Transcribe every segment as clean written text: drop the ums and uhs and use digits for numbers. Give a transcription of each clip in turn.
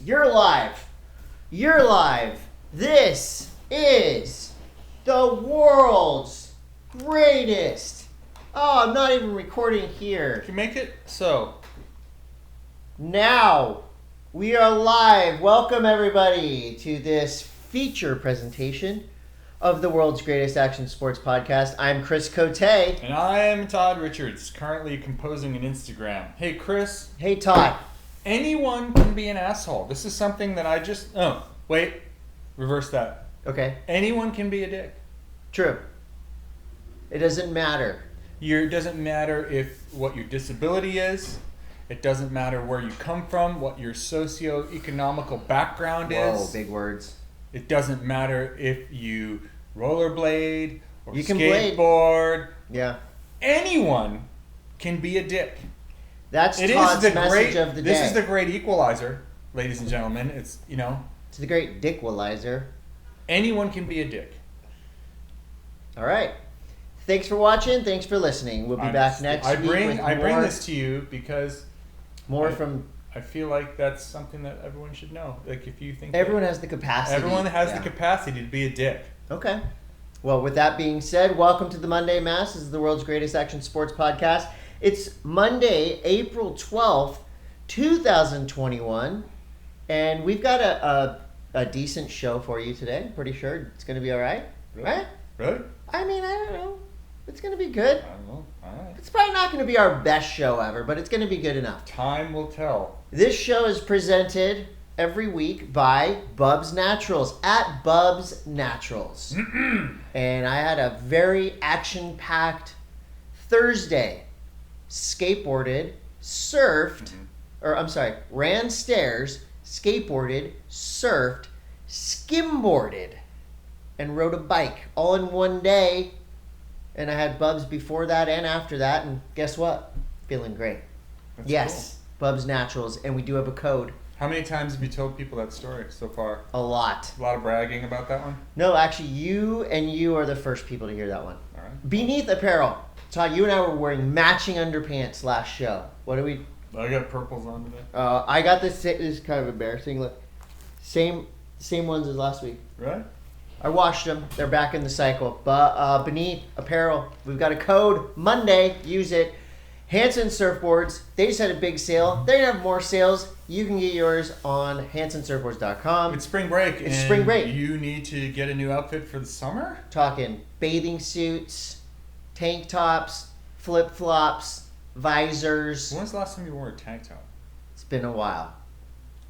You're live. You're live. This is the world's greatest. Oh, I'm not even recording here. Can you make it so? Now, we are live. Welcome, everybody, to this feature presentation of the world's greatest action sports podcast. I'm Chris Coté. And I am Todd Richards, currently composing an Instagram. Hey, Chris. Hey, Todd. Anyone can be an asshole. This is something that I just... Oh, wait. Reverse that. Okay. Anyone can be a dick. True. It doesn't matter. It doesn't matter what your disability is. It doesn't matter where you come from, what your socio-economical background is. Whoa, big words. It doesn't matter if you rollerblade or You can skateboard. Yeah. Anyone can be a dick. That's It Todd's is the message great, of the day. This is the great equalizer, ladies and gentlemen. It's, It's the great dickwalizer. anyone can be a dick. All right. Thanks for watching. Thanks for listening. We'll be back next week with I bring more- this to you because more from... I feel like that's something that everyone should know. Like if you think Everyone has the capacity. everyone has Yeah. the capacity to be a dick. Okay. Well, with that being said, welcome to the Monday M.A.S.S. This is the world's greatest action sports podcast. It's Monday, April 12th, 2021, and we've got a decent show for you today. Pretty sure it's going to be all right. Really? Right? Really? I mean, I don't know. It's going to be good. I don't know. All right. It's probably not going to be our best show ever, but it's going to be good enough. Time will tell. This show is presented every week by Bubs Naturals at Bubs Naturals. And I had a very action-packed Thursday. Skateboarded, surfed, ran stairs, skateboarded, surfed, skimboarded, and rode a bike all in one day. And I had Bubs before that and after that, and guess what? Feeling great. That's Yes, Bubs Naturals, and we do have a code. Cool. How many times have you told people that story so far? A lot. A lot of bragging about that one? No, actually, you are the first people to hear that one. All right. Beneath apparel. Todd, you and I were wearing matching underpants last show. What do we... I got purples on today. I got this is kind of embarrassing. Look, same ones as last week. Right? I washed them. They're back in the cycle. But Beneath Apparel, we've got a code Monday. Use it. Hanson Surfboards. They just had a big sale. They're gonna have more sales. You can get yours on HansonSurfboards.com. It's spring break. It's and spring break. You need to get a new outfit for the summer? Talking bathing suits, tank tops, flip flops, visors. When was the last time you wore a tank top? It's been a while.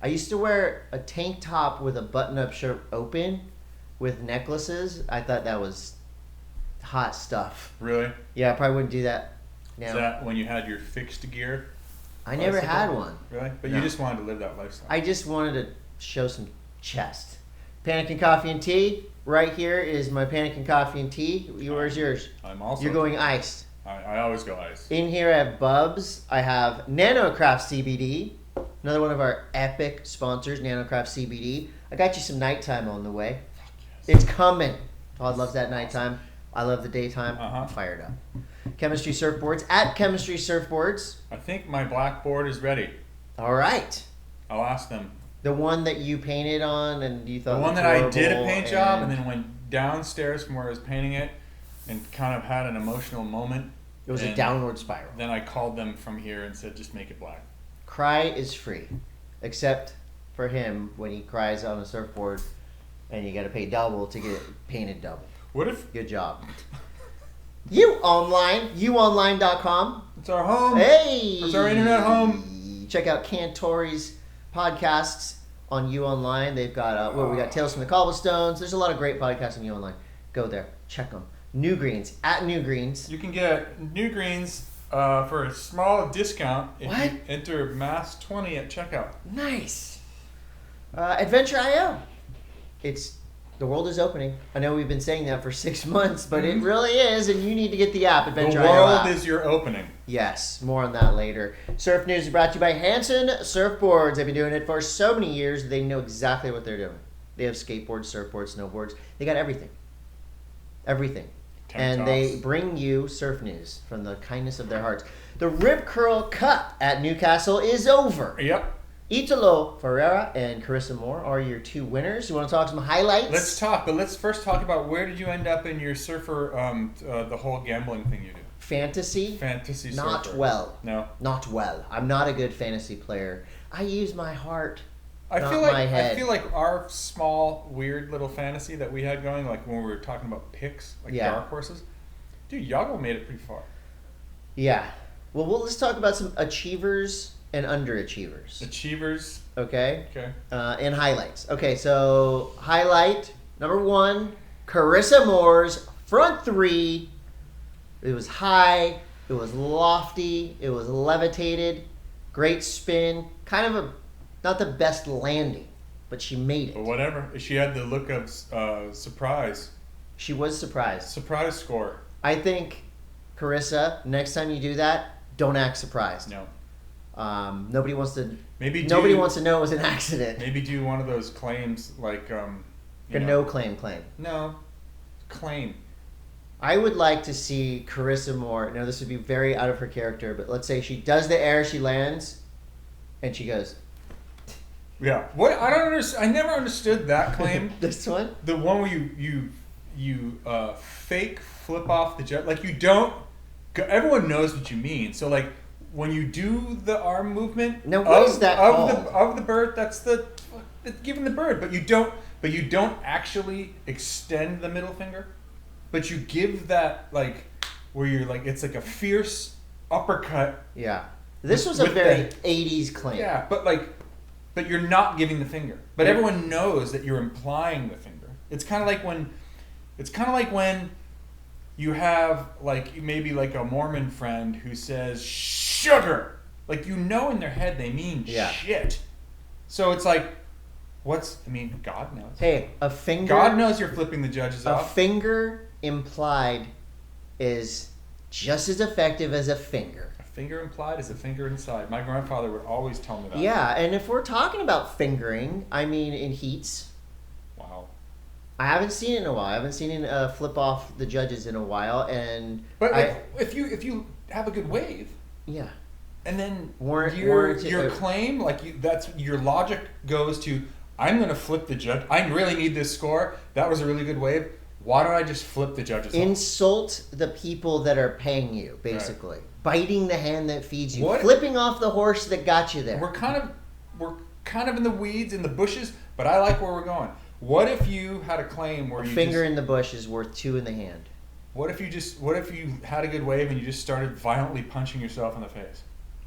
I used to wear a tank top with a button-up shirt open with necklaces. I thought that was hot stuff. Really? Yeah, I probably wouldn't do that now. Is that when you had your fixed gear? I never bicycle? had one. Really? But No. you just wanted to live that lifestyle. I just wanted to show some chest. Panic and Coffee and Tea. Right here is my Panic and Coffee and Tea. Where's yours? I'm also... You're going iced. I always go ice. In here I have Bubs. I have NanoCraft CBD. Another one of our epic sponsors, NanoCraft CBD. I got you some nighttime on the way. It's coming. Todd loves that nighttime. I love the daytime. Uh-huh. Fired up. Chemistry Surfboards at Chemistry Surfboards. I think my blackboard is ready. All right. I'll ask them. The one that you painted on and you thought The one was that I did a horrible paint job and then went downstairs from where I was painting it and kind of had an emotional moment. it was a and downward spiral. Then I called them from here and said, just make it black. Cry is free, except for him when he cries on a surfboard, and you got to pay double to get it painted double. What if Good job. youonline.com. it's our home? Hey, It's our internet home. Check out Cantori's podcasts on You Online. They've got we got Tales from the Cobblestones. There's a lot of great podcasts on You Online. Go there, check them. New Greens at New Greens. You can get New Greens for a small discount if What? you enter M.A.S.S 20 at checkout. Nice. Adventure.io. The world is opening. I know we've been saying that for 6 months, but it really is, and you need to get the app, The Adventure.io world app. is your opening. Yes, more on that later. Surf News is brought to you by Hanson Surfboards. They've been doing it for so many years. They know exactly what they're doing. They have skateboards, surfboards, snowboards. They got everything. Everything. Tank And they tops. bring you surf news from the kindness of their hearts. The Rip Curl Cup at Newcastle is over. Yep. Italo Ferreira and Carissa Moore are your two winners. You want to talk some highlights? Let's talk, but let's first talk about where did you end up in your surfer, the whole gambling thing you do. Fantasy? Fantasy surfer. Not well. No. Not well. I'm not a good fantasy player. I use my heart, not feel my head. I feel like our small, weird little fantasy that we had going, like when we were talking about picks, like dark horses. Dude, Yago made it pretty far. Yeah. Well, let's talk about some achievers and underachievers. Achievers. Okay? Okay. And highlights. Okay, so highlight number 1, Carissa Moore's front 3. It was high, it was lofty, it was levitated, great spin, kind of not the best landing, but she made it. But whatever. She had the look of surprise. She was surprised. Surprise score. I think, Carissa, next time you do that, don't act surprised. No. Nobody wants to. Nobody wants to know it was an accident. Maybe do one of those claims like no claim. No, claim. I would like to see Carissa Moore. Now this would be very out of her character, but let's say she does the air, she lands, and she goes. Yeah. What I don't understand. I never understood that claim. This one. The one where you fake flip off the jet. Like you don't. Everyone knows what you mean. So like when you do the arm movement. Now what is that of the bird? It's giving the bird, but you don't actually extend the middle finger. But you give that like where you're like it's like a fierce uppercut. Yeah. This was a very 80s claim. Yeah, but you're not giving the finger. But everyone knows that you're implying the finger. It's kind of like when you have like maybe like a Mormon friend who says sugar. Like in their head they mean shit. So it's like God knows. Hey, a finger. God knows you're flipping the judges off. A finger implied is just as effective as a finger. A finger implied is a finger inside. My grandfather would always tell me that. Yeah, and if we're talking about fingering, I mean in heats. Wow. I haven't seen it in a while. I haven't seen it flip off the judges in a while, if you have a good wave. Yeah. And then your claim, that's your logic goes to, I'm going to flip the judge. I really need this score. That was a really good wave. Why don't I just flip the judges off? Insult the people that are paying you, basically. Right. Biting the hand that feeds you. What? Flipping off the horse that got you there. We're kind of in the weeds, in the bushes, but I like where we're going. What if you had a claim where a finger in the bush is worth 2 in the hand? What if you had a good wave and you just started violently punching yourself in the face?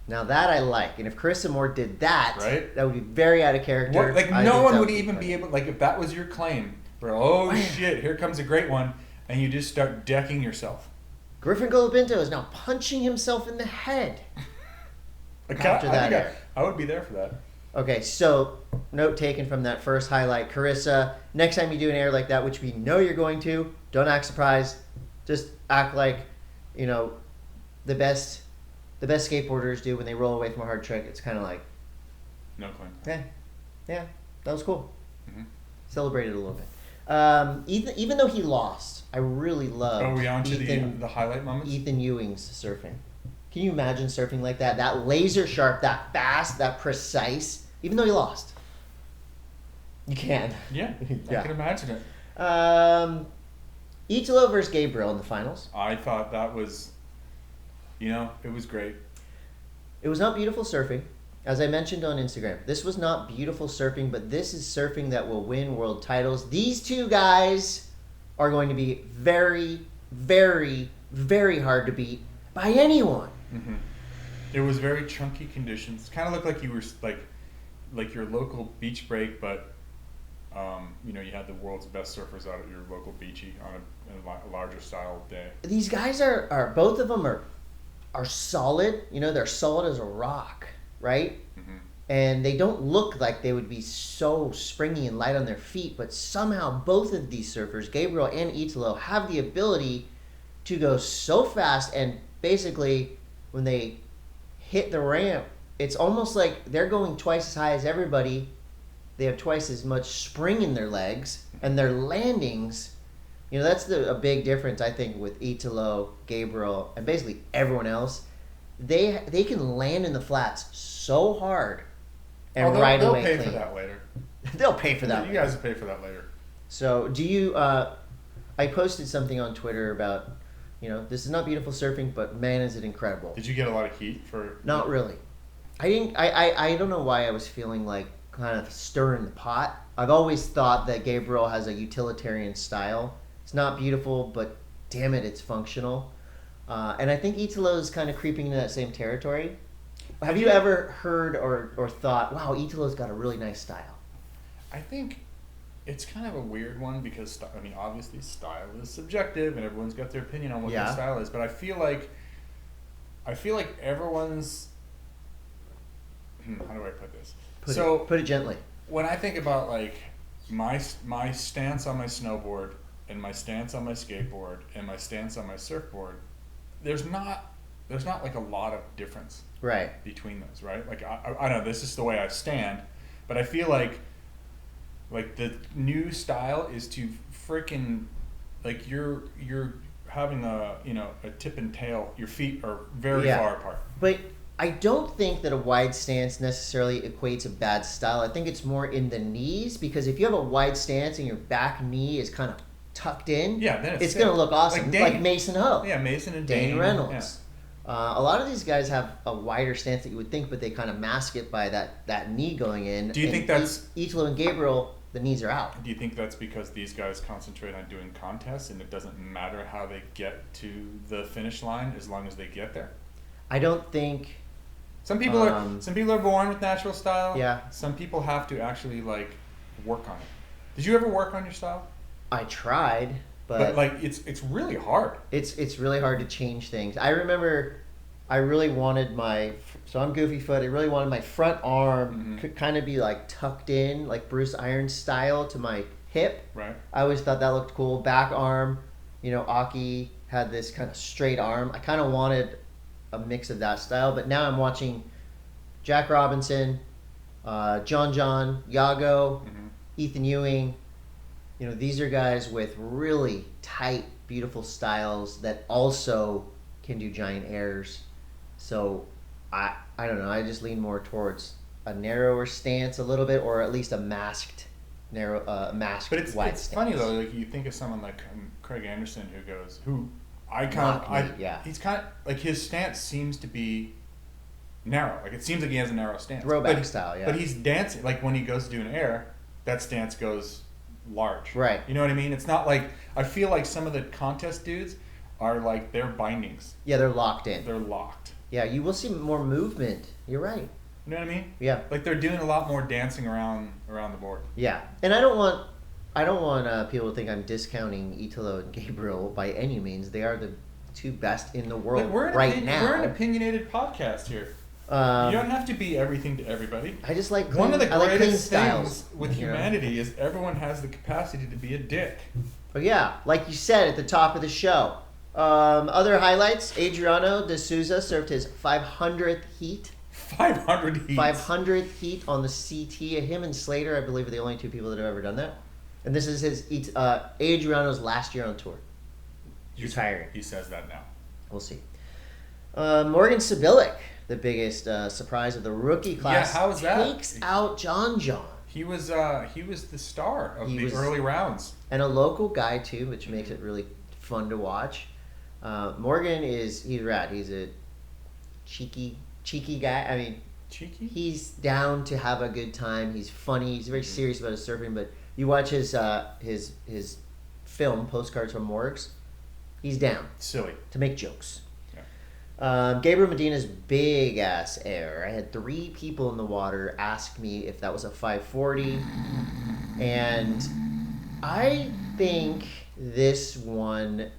Now that I like, and if Carissa Moore did that, right? That would be very out of character. No one would even be able, if that was your claim, where shit, here comes a great one, and you just start decking yourself. Griffin Golubinto is now punching himself in the head. After that, I would be there for that. Okay, so note taken from that first highlight, Carissa. Next time you do an air like that, which we know you're going to, don't act surprised. Just act like, the best skateboarders do when they roll away from a hard trick. It's kind of like, no claim. Yeah, that was cool. Mm-hmm. Celebrated a little bit. Even though he lost, I really love. Are we on to the highlight moments? Ethan Ewing's surfing. Can you imagine surfing like that? That laser sharp, that fast, that precise. Even though he lost, you can. Yeah, I can imagine it. Italo versus Gabriel in the finals. I thought that was, it was great. It was not beautiful surfing. As I mentioned on Instagram, this was not beautiful surfing, but this is surfing that will win world titles. These two guys are going to be very, very, very hard to beat by anyone. Mm-hmm. It was very chunky conditions. Kind of looked like you were like your local beach break, but you had the world's best surfers out at your local beachy on a larger style day. These guys are both of them are solid. They're solid as a rock, right? Mm-hmm. And they don't look like they would be so springy and light on their feet, but somehow both of these surfers, Gabriel and Italo, have the ability to go so fast, and basically when they hit the ramp, it's almost like they're going twice as high as everybody. They have twice as much spring in their legs, and their landings, that's a big difference, I think, with Italo, Gabriel, and basically everyone else. They can land in the flats so hard and right they'll away pay clean. for that later. They'll pay for that. You guys will pay for that later. So do you? I posted something on Twitter about, this is not beautiful surfing, but man, is it incredible. Did you get a lot of heat for? Not really. I didn't. I don't know why I was feeling like kind of stirring the pot. I've always thought that Gabriel has a utilitarian style. It's not beautiful, but damn it, it's functional. And I think Italo is kind of creeping into that same territory. Have you ever heard or thought, wow, Italo's got a really nice style? I think it's kind of a weird one because, obviously style is subjective and everyone's got their opinion on what their style is. But I feel like everyone's... how do I put this? Put it gently. When I think about like my stance on my snowboard and my stance on my skateboard and my stance on my surfboard, there's not like a lot of difference between those, right? Like I don't know, this is the way I stand, but I feel like the new style is to freaking like you're having a tip and tail. Your feet are very far apart. But I don't think that a wide stance necessarily equates a bad style. I think it's more in the knees, because if you have a wide stance and your back knee is kind of tucked in, then it's going to look awesome. Like Mason Ho. Yeah, Mason and Dane Reynolds. Yeah. A lot of these guys have a wider stance that you would think, but they kind of mask it by that knee going in. Do you think that's... Italo and Gabriel, the knees are out. Do you think that's because these guys concentrate on doing contests and it doesn't matter how they get to the finish line as long as they get there? I don't think... Some people are born with natural style. Yeah. Some people have to actually like work on it. Did you ever work on your style? I tried, but like it's really hard. It's really hard to change things. I remember I really wanted so I'm goofy foot. I really wanted my front arm could kind of be like tucked in, like Bruce Irons style, to my hip. Right. I always thought that looked cool. Back arm, Aki had this kind of straight arm. I kind of wanted a mix of that style, but now I'm watching Jack Robinson, John, Yago, Ethan Ewing. These are guys with really tight, beautiful styles that also can do giant airs. So I don't know. I just lean more towards a narrower stance a little bit, or at least a masked But it's stance. Funny though. Like you think of someone like Craig Anderson, he's kind of like his stance seems to be narrow. Like it seems like he has a narrow stance. Throwback style, yeah. But he's dancing. Like when he goes to do an air, that stance goes large. Right. You know what I mean? It's not like, I feel like some of the contest dudes are like, they're bindings. Yeah, they're locked in. They're locked. Yeah, you will see more movement. You're right. You know what I mean? Yeah. Like they're doing a lot more dancing around the board. Yeah, and I don't want people to think I'm discounting Italo and Gabriel by any means. They are the two best in the world right now. We're an opinionated podcast here. You don't have to be everything to everybody. I just like one of the greatest styles things with humanity is everyone has the capacity to be a dick. But yeah, like you said at the top of the show. Other highlights: Adriano de Souza served his 500th heat. 500 heat. 500th heat on the CT. Him and Slater, I believe, are the only two people that have ever done that. And this is his Adriano's last year on tour. He's retiring. He says that now. We'll see. Morgan Sibilic, the biggest surprise of the rookie class, how was that? Takes out John. He was the star of the early rounds. And a local guy, too, which makes it really fun to watch. Morgan he's rad. He's a cheeky guy. I mean, cheeky? He's down to have a good time. He's funny. He's very serious about his surfing, but you watch his film, Postcards from Morgs, he's down. Silly. To make jokes. Gabriel Medina's big ass air. I had 3 people in the water ask me if that was a 540, and I think this one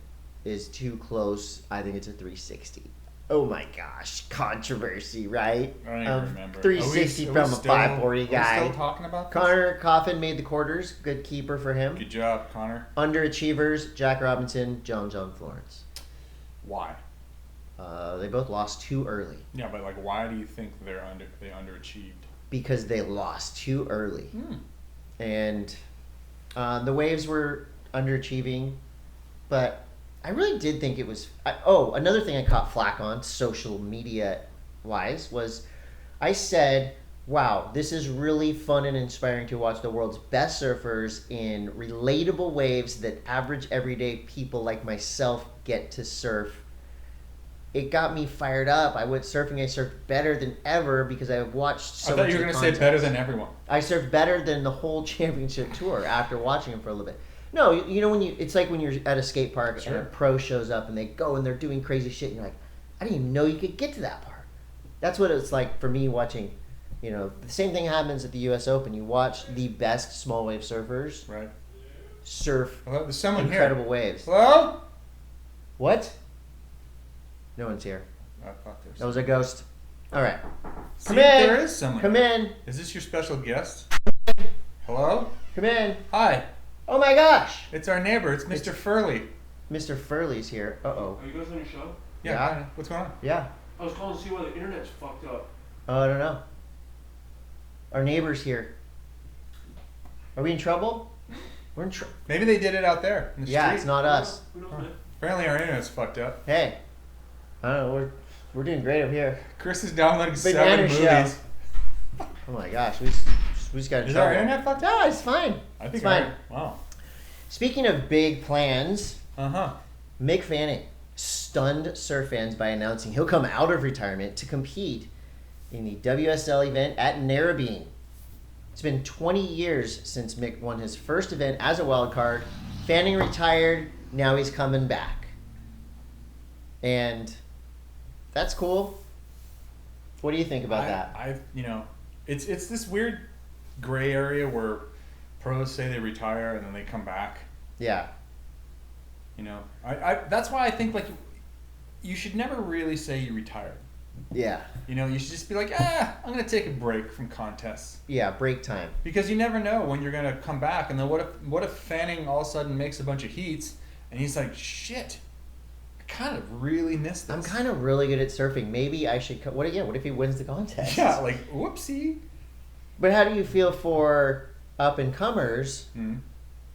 is too close. I think it's a 360. Oh my gosh, controversy, right? I don't even remember. 360 from a 540 guy. Are we still talking about this? Connor Coffin made the quarters. Good keeper for him. Good job, Connor. Underachievers: Jack Robinson, John Florence. Why? They both lost too early. Yeah, but like, why do you think they underachieved? Because they lost too early. And the Waves were underachieving, but I really did think it was... another thing I caught flack on, social media-wise, was I said wow, this is really fun and inspiring to watch the world's best surfers in relatable waves that average everyday people like myself get to surf. It got me fired up. I went surfing. I surfed better than ever because I watched so much. I thought you were going to say better than everyone. I surfed better than the whole championship tour after watching them for a little bit. No, you know it's like when you're at a skate park and a pro shows up and they go and they're doing crazy shit and you're like, I didn't even know you could get to that part. That's what it's like for me watching. You know, the same thing happens at the U.S. Open. You watch the best small wave surfers surf there's someone incredible here. waves. Hello? What? No one's here. I thought there was. That was a ghost. All right. See, Come in. there is someone. Come in. Is this your special guest? Hello? Come in. Hi. Oh my gosh. It's our neighbor. It's Mr. Furley. Mr. Furley's here. Uh-oh. Are you guys on your show? Yeah. Yeah. What's going on? Yeah. I was calling to see why the internet's fucked up. Oh, I don't know. Our neighbor's here. Are we in trouble? We're in trouble. Maybe they did it out there in the Yeah, street. it's not us. Who knows, man? Apparently our internet's fucked up. Hey. I don't know. We're doing great up here. Chris is downloading Banana 7 show. movies. Oh my gosh. We just got in Is trouble. our internet fucked up? No, it's fine. I think It's fine. Wow. Speaking of big plans, Uh-huh. Mick Fanning stunned surf fans by announcing he'll come out of retirement to compete in the WSL event at Narrabeen. It's been 20 years since Mick won his first event as a wild card. Fanning retired, now he's coming back. And that's cool. What do you think about that? It's this weird gray area where pros say they retire and then they come back. Yeah. You know, I that's why I think like you should never really say you retired. Yeah. You know, you should just be like, I'm gonna take a break from contests. Yeah, break time. Because you never know when you're gonna come back, and then what if Fanning all of a sudden makes a bunch of heats and he's like, shit, I kind of really missed this. I'm kind of really good at surfing. Maybe I should what if he wins the contest? Yeah, like whoopsie. But how do you feel for up and comers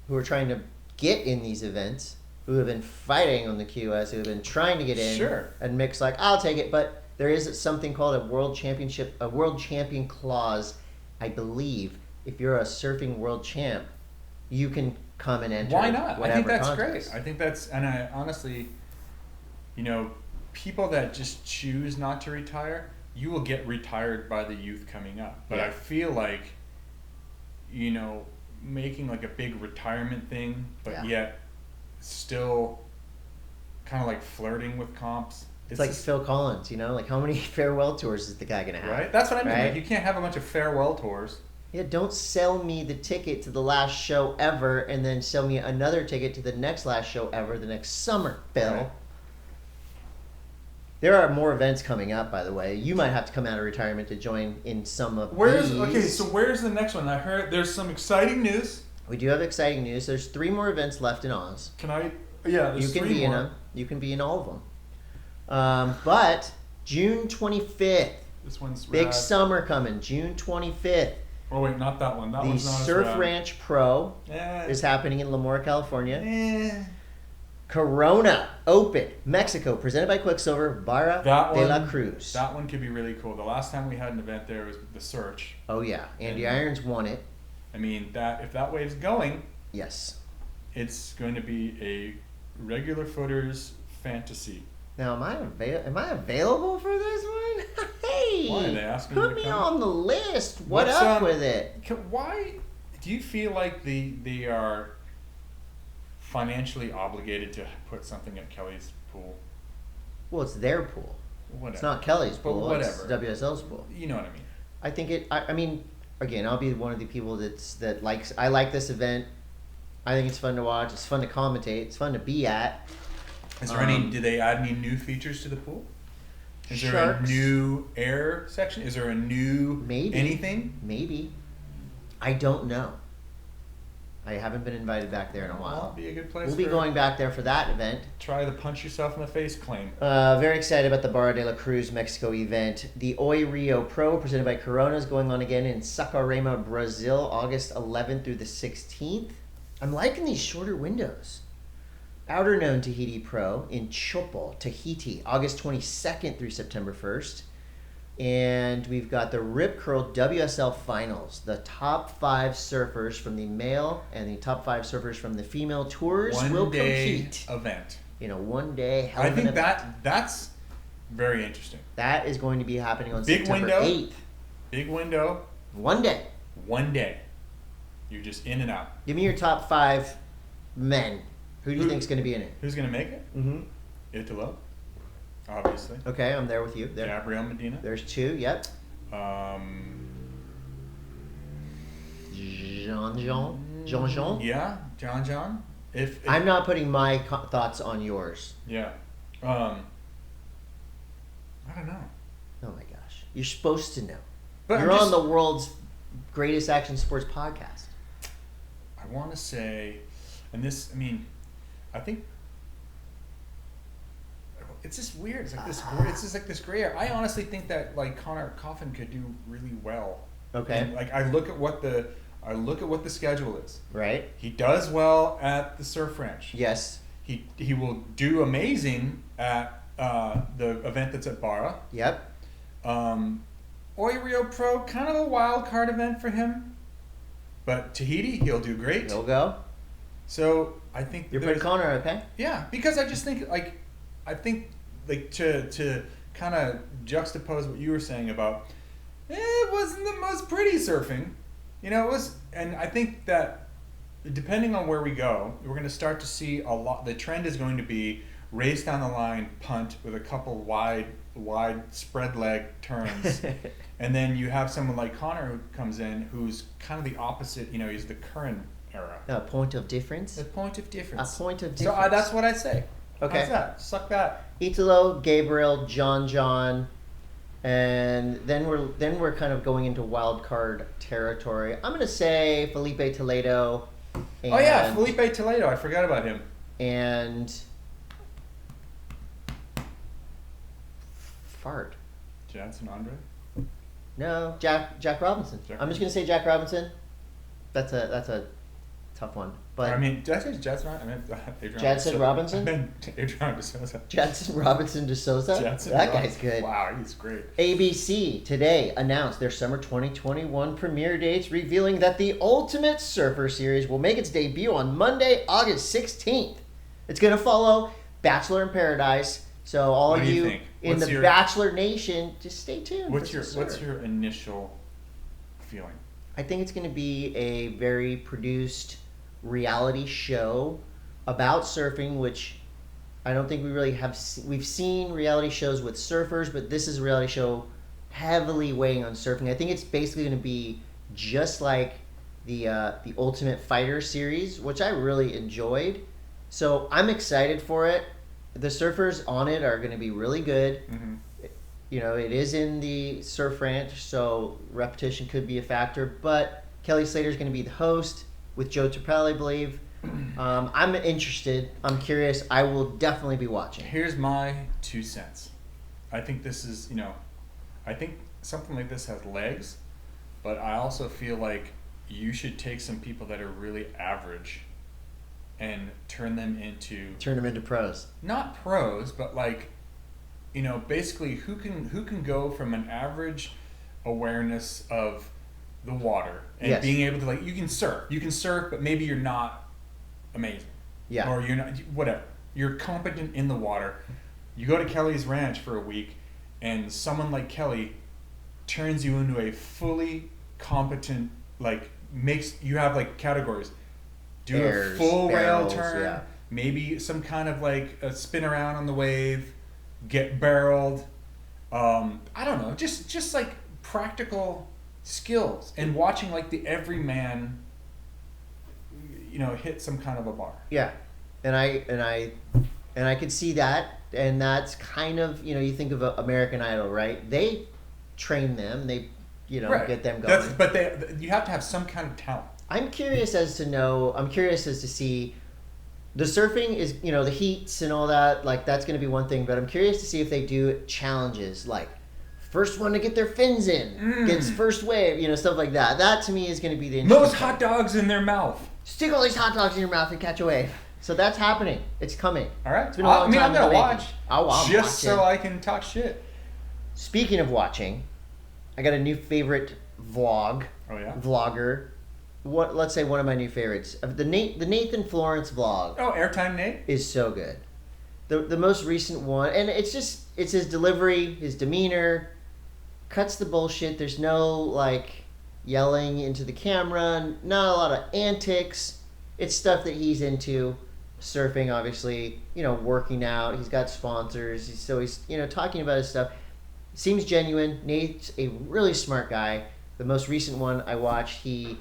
who are trying to get in these events, who have been fighting on the QS, who have been trying to get in? Sure. And Mick's like, I'll take it, but there is something called a world champion clause, I believe. If you're a surfing world champ, you can come and enter. Why not? I think that's contest. great. I think that's, and I honestly, you know, people that just choose not to retire, you will get retired by the youth coming up. But Yeah. I feel like, you know, making like a big retirement thing, but yet still kind of like flirting with comps. It's like Phil Collins, you know? Like, how many farewell tours is the guy going to have? Right? That's what I mean. Right? Like, you can't have a bunch of farewell tours. Yeah, don't sell me the ticket to the last show ever and then sell me another ticket to the next last show ever the next summer, Bill. Right. There are more events coming up, by the way. You might have to come out of retirement to join in some of these. Okay, so where's the next one? I heard there's some exciting news. We do have exciting news. There's 3 more events left in Oz. Can I? Yeah, there's You can 3 be in more. them. You can be in all of them. But June 25th, This one's big rad. summer coming. June 25th, Oh wait, not that one. That the one's not as Surf rad. Ranch Pro Eh, is happening in Lemoore, California. eh. Corona Open, Mexico, presented by Quicksilver, Barra That de la one- Cruz. That one could be really cool. The last time we had an event there was the Search. Oh yeah, Andy And- Irons won it. I mean, that if that wave's going, Yes. it's going to be a regular footer's fantasy. Now, am I available for this one? Hey, Why, are they asking you put to me come? on the list. What What's, up with it? Why do you feel like they are financially obligated to put something at Kelly's pool? Well, it's their pool. Whatever. It's not Kelly's But pool. whatever. It's WSL's pool. You know what I mean? I think it. I mean, again, I'll be one of the people that likes. I like this event. I think it's fun to watch. It's fun to commentate. It's fun to be at. Is there any? Do they add any new features to the pool? Is there Sharks. a new air section? Is there a new Maybe. anything? Maybe. I don't know. I haven't been invited back there in a Well, while. that'd be a good place. We'll be for- going back there for that event. Try the punch yourself in the face claim. Very excited about the Barra de la Cruz Mexico event. The Oi Rio Pro, presented by Corona, is going on again in Saquarema, Brazil, August 11th through the 16th. I'm liking these shorter windows. Outer Known Tahiti Pro in Chopo, Tahiti, August 22nd through September 1st. And we've got the Rip Curl WSL Finals. The top 5 surfers from the male and the top 5 surfers from the female tours will compete. Event. In a one-day hell I of an think event. that's very interesting. That is going to be happening on Big September window. 8th. Big window. One day. One day. You're just in and out. Give me your top 5 men. Who do you think is going to be in it? Who's going to make it? Mm-hmm. Italo, obviously. Okay, I'm there with you. There. Gabriel Medina. There's 2, yep. Jean. Yeah, John. If I'm not putting my thoughts on yours. Yeah. I don't know. Oh my gosh. You're supposed to know. But You're on the world's greatest action sports podcast. I want to say, and this, I mean, I think it's just weird. It's like this. It's just like this gray area. I honestly think that like Connor Coffin could do really well. Okay. And, like I look at what the schedule is. Right. He does well at the Surf Ranch. Yes. He will do amazing at the event that's at Barra. Yep. Oirio Pro, kind of a wild card event for him. But Tahiti, he'll do great. He'll go. So I think You're putting Connor, okay? Yeah, because I just think to kind of juxtapose what you were saying about it wasn't the most pretty surfing, it was, and I think that depending on where we go, we're going to start to see a lot. The trend is going to be race down the line, punt with a couple wide spread leg turns, and then you have someone like Connor who comes in who's kind of the opposite. He's the current era. A point of difference. A point of difference. A point of So difference. that's what I say. Okay. How's that? Suck that. Italo, Gabriel, John, and then we're kind of going into wild card territory. I'm gonna say Felipe Toledo. And, Oh yeah, Felipe Toledo. I forgot about him. And fart. Jansen Andre. No, Jack Robinson. I'm just gonna say Jack Robinson. That's a tough one. But I mean, did I say Jansen? I meant Adrian. Jadson Robinson? I meant Adrian De Souza. Jadson Robinson de Souza? That guy's good. Wow, he's great. ABC today announced their summer 2021 premiere dates, revealing that the Ultimate Surfer series will make its debut on Monday, August 16th. It's going to follow Bachelor in Paradise. So all What of do you you think? in What's the your- Bachelor Nation, just stay tuned. What's for your some What's surf. your initial feeling? I think it's going to be a very produced reality show about surfing, which I don't think we really have. We've seen reality shows with surfers, but this is a reality show heavily weighing on surfing. I think it's basically going to be just like the Ultimate Fighter series, which I really enjoyed. So I'm excited for it. The surfers on it are going to be really good. Mm-hmm. It is in the Surf Ranch, so repetition could be a factor. But Kelly Slater's going to be the host with Joe Turpel, I believe. I'm interested. I'm curious. I will definitely be watching. Here's my 2 cents. I think this is, I think something like this has legs, but I also feel like you should take some people that are really average and turn them into pros. Not pros, but like, basically who can go from an average awareness of the water and Yes. being able to you can surf, but maybe you're not amazing. Yeah. Or you're not, whatever. You're competent in the water. You go to Kelly's ranch for a week and someone like Kelly turns you into a fully competent, makes you have categories. Do Airs, a full barrels, rail turn, yeah. maybe some kind of a spin around on the wave, get barreled. I don't know, just practical skills and watching the everyman, hit some kind of a bar. Yeah, and I could see that, and that's kind of you think of American Idol, right? They train them, they Right. get them going. But you have to have some kind of talent. I'm curious as to see. The surfing is, the heats and all that, that's going to be one thing, but I'm curious to see if they do challenges, first one to get their fins in, gets first wave, stuff like that. That to me is going to be the interesting Most part. hot dogs in their mouth. Stick all these hot dogs in your mouth and catch a wave. So that's happening. It's coming. All right. It's been a long time I'm in the gonna making. watch. I'll just watch so it. I can talk shit. Speaking of watching, I got a new favorite vlogger. Let's say one of my new favorites. The Nathan Florence vlog. Oh, Airtime Nate is so good. The most recent one, and it's his delivery, his demeanor, cuts the bullshit. There's no like yelling into the camera, not a lot of antics. It's stuff that he's into. Surfing, obviously, working out. He's got sponsors. He's talking about his stuff. Seems genuine. Nate's a really smart guy. The most recent one I watched, he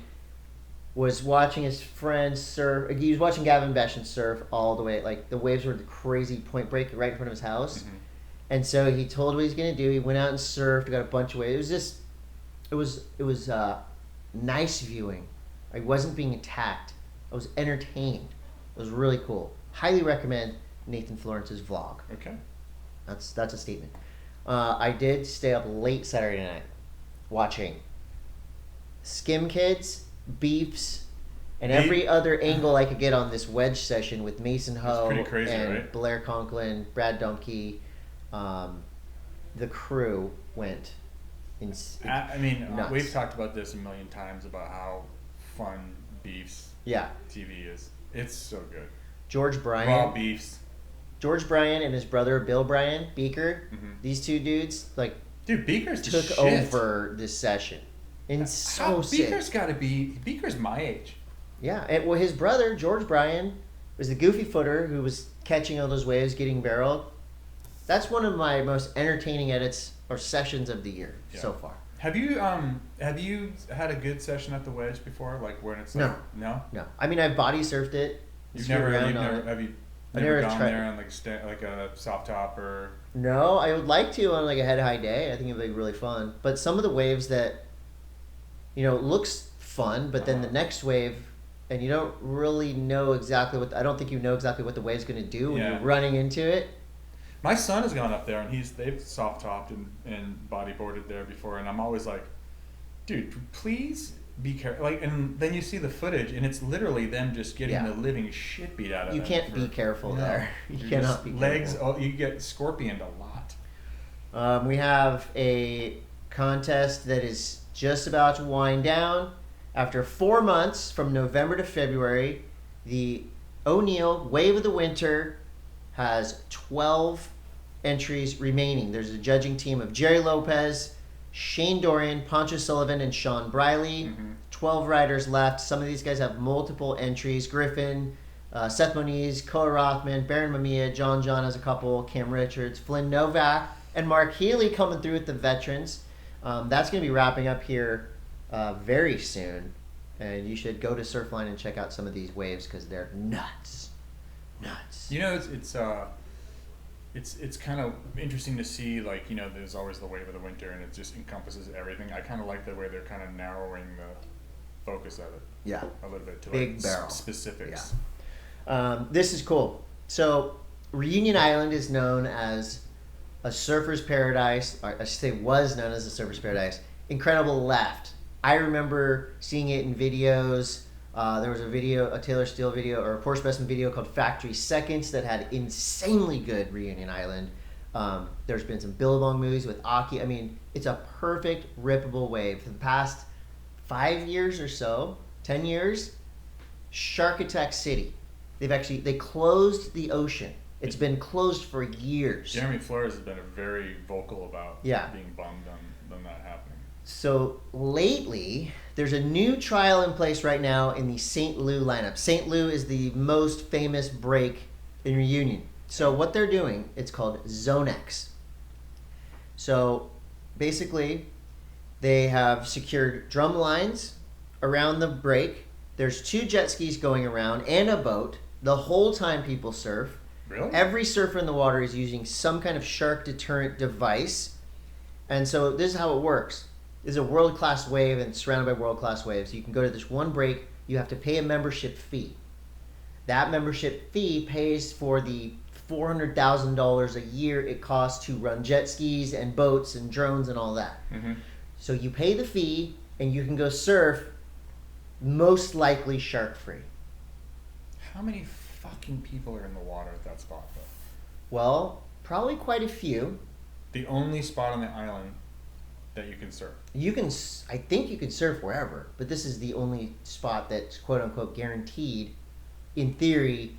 was watching his friends surf. He was watching Gavin Beshan surf all the way. Like, the waves were the crazy point break right in front of his house. Mm-hmm. And so he told what he's going to do. He went out and surfed, got a bunch of waves. It was nice viewing. I wasn't being attacked. I was entertained. It was really cool. Highly recommend Nathan Florence's vlog. Okay. That's a statement. I did stay up late Saturday night watching Skim Kids, Beefs, and every other angle I could get on this wedge session with Mason Ho and right? Blair Conklin, Brad Dumke. The crew went nuts. We've talked about this a million times about how fun Beefs TV is. It's so good. George Bryan. Raw Beefs. George Bryan and his brother Bill Bryan, Beaker. Mm-hmm. These two dudes, Beaker's took over this session. And so sick. Beaker's my age. Yeah. His brother, George Bryan, was the goofy footer who was catching all those waves, getting barreled. That's one of my most entertaining edits or sessions of the year so far. Have you had a good session at the wedge before? Like when it's no. I mean, I've body surfed it. Have you never gone there on like a soft top or? No, I would like to on like a head high day. I think it'd be really fun. But some of the waves that, looks fun, but then the next wave, and you don't really know exactly I don't think you know exactly what the wave's going to do when you're running into it. My son has gone up there and they've soft topped and bodyboarded there before, and I'm always like, dude, please be careful. And then you see the footage and it's literally them just getting the living shit beat out of them. You can't be careful there. You cannot be careful. You get scorpioned a lot. We have a contest that is just about to wind down. After 4 months, from November to February, the O'Neill Wave of the Winter has 12 entries remaining. There's a judging team of Jerry Lopez, Shane Dorian, Poncho Sullivan, and Sean Briley. Mm-hmm. 12 riders left. Some of these guys have multiple entries. Griffin, Seth Moniz, Koa Rothman, Baron Mamiya, John has a couple, Cam Richards, Flynn Novak, and Mark Healy coming through with the veterans. That's going to be wrapping up here very soon. And you should go to Surfline and check out some of these waves because they're nuts. It's kind of interesting to see, there's always the wave of the winter and it just encompasses everything. I kind of like the way they're kind of narrowing the focus of it. Yeah. A little bit to big barrel specifics. Yeah. This is cool. So Reunion Island is known as a surfer's paradise, or I should say was known as a surfer's paradise. Incredible left. I remember seeing it in videos. There was a Taylor Steele video or a Porsche Bestman video called Factory Seconds that had insanely good Reunion Island. There's been some Billabong movies with Aki. I mean, it's a perfect rippable wave. For the past 5 years or so, 10 years, Shark Attack City. They closed the ocean. It's been closed for years. Jeremy Flores has been very vocal about being bummed on that happening. So lately, there's a new trial in place right now in the St. Lou lineup. St. Lou is the most famous break in Reunion. So what they're doing, it's called ZONEX. So basically, they have secured drum lines around the break. There's 2 jet skis going around and a boat the whole time people surf. Really? Every surfer in the water is using some kind of shark deterrent device. And so this is how it works. This is a world-class wave and it's surrounded by world-class waves. You can go to this one break. You have to pay a membership fee. That membership fee pays for the $400,000 a year it costs to run jet skis and boats and drones and all that. Mm-hmm. So you pay the fee and you can go surf, most likely shark-free. How many fucking people are in the water at that spot, though? Well, probably quite a few. the only spot on the island that you can surf. I think you can surf wherever, but this is the only spot that's quote unquote guaranteed, in theory,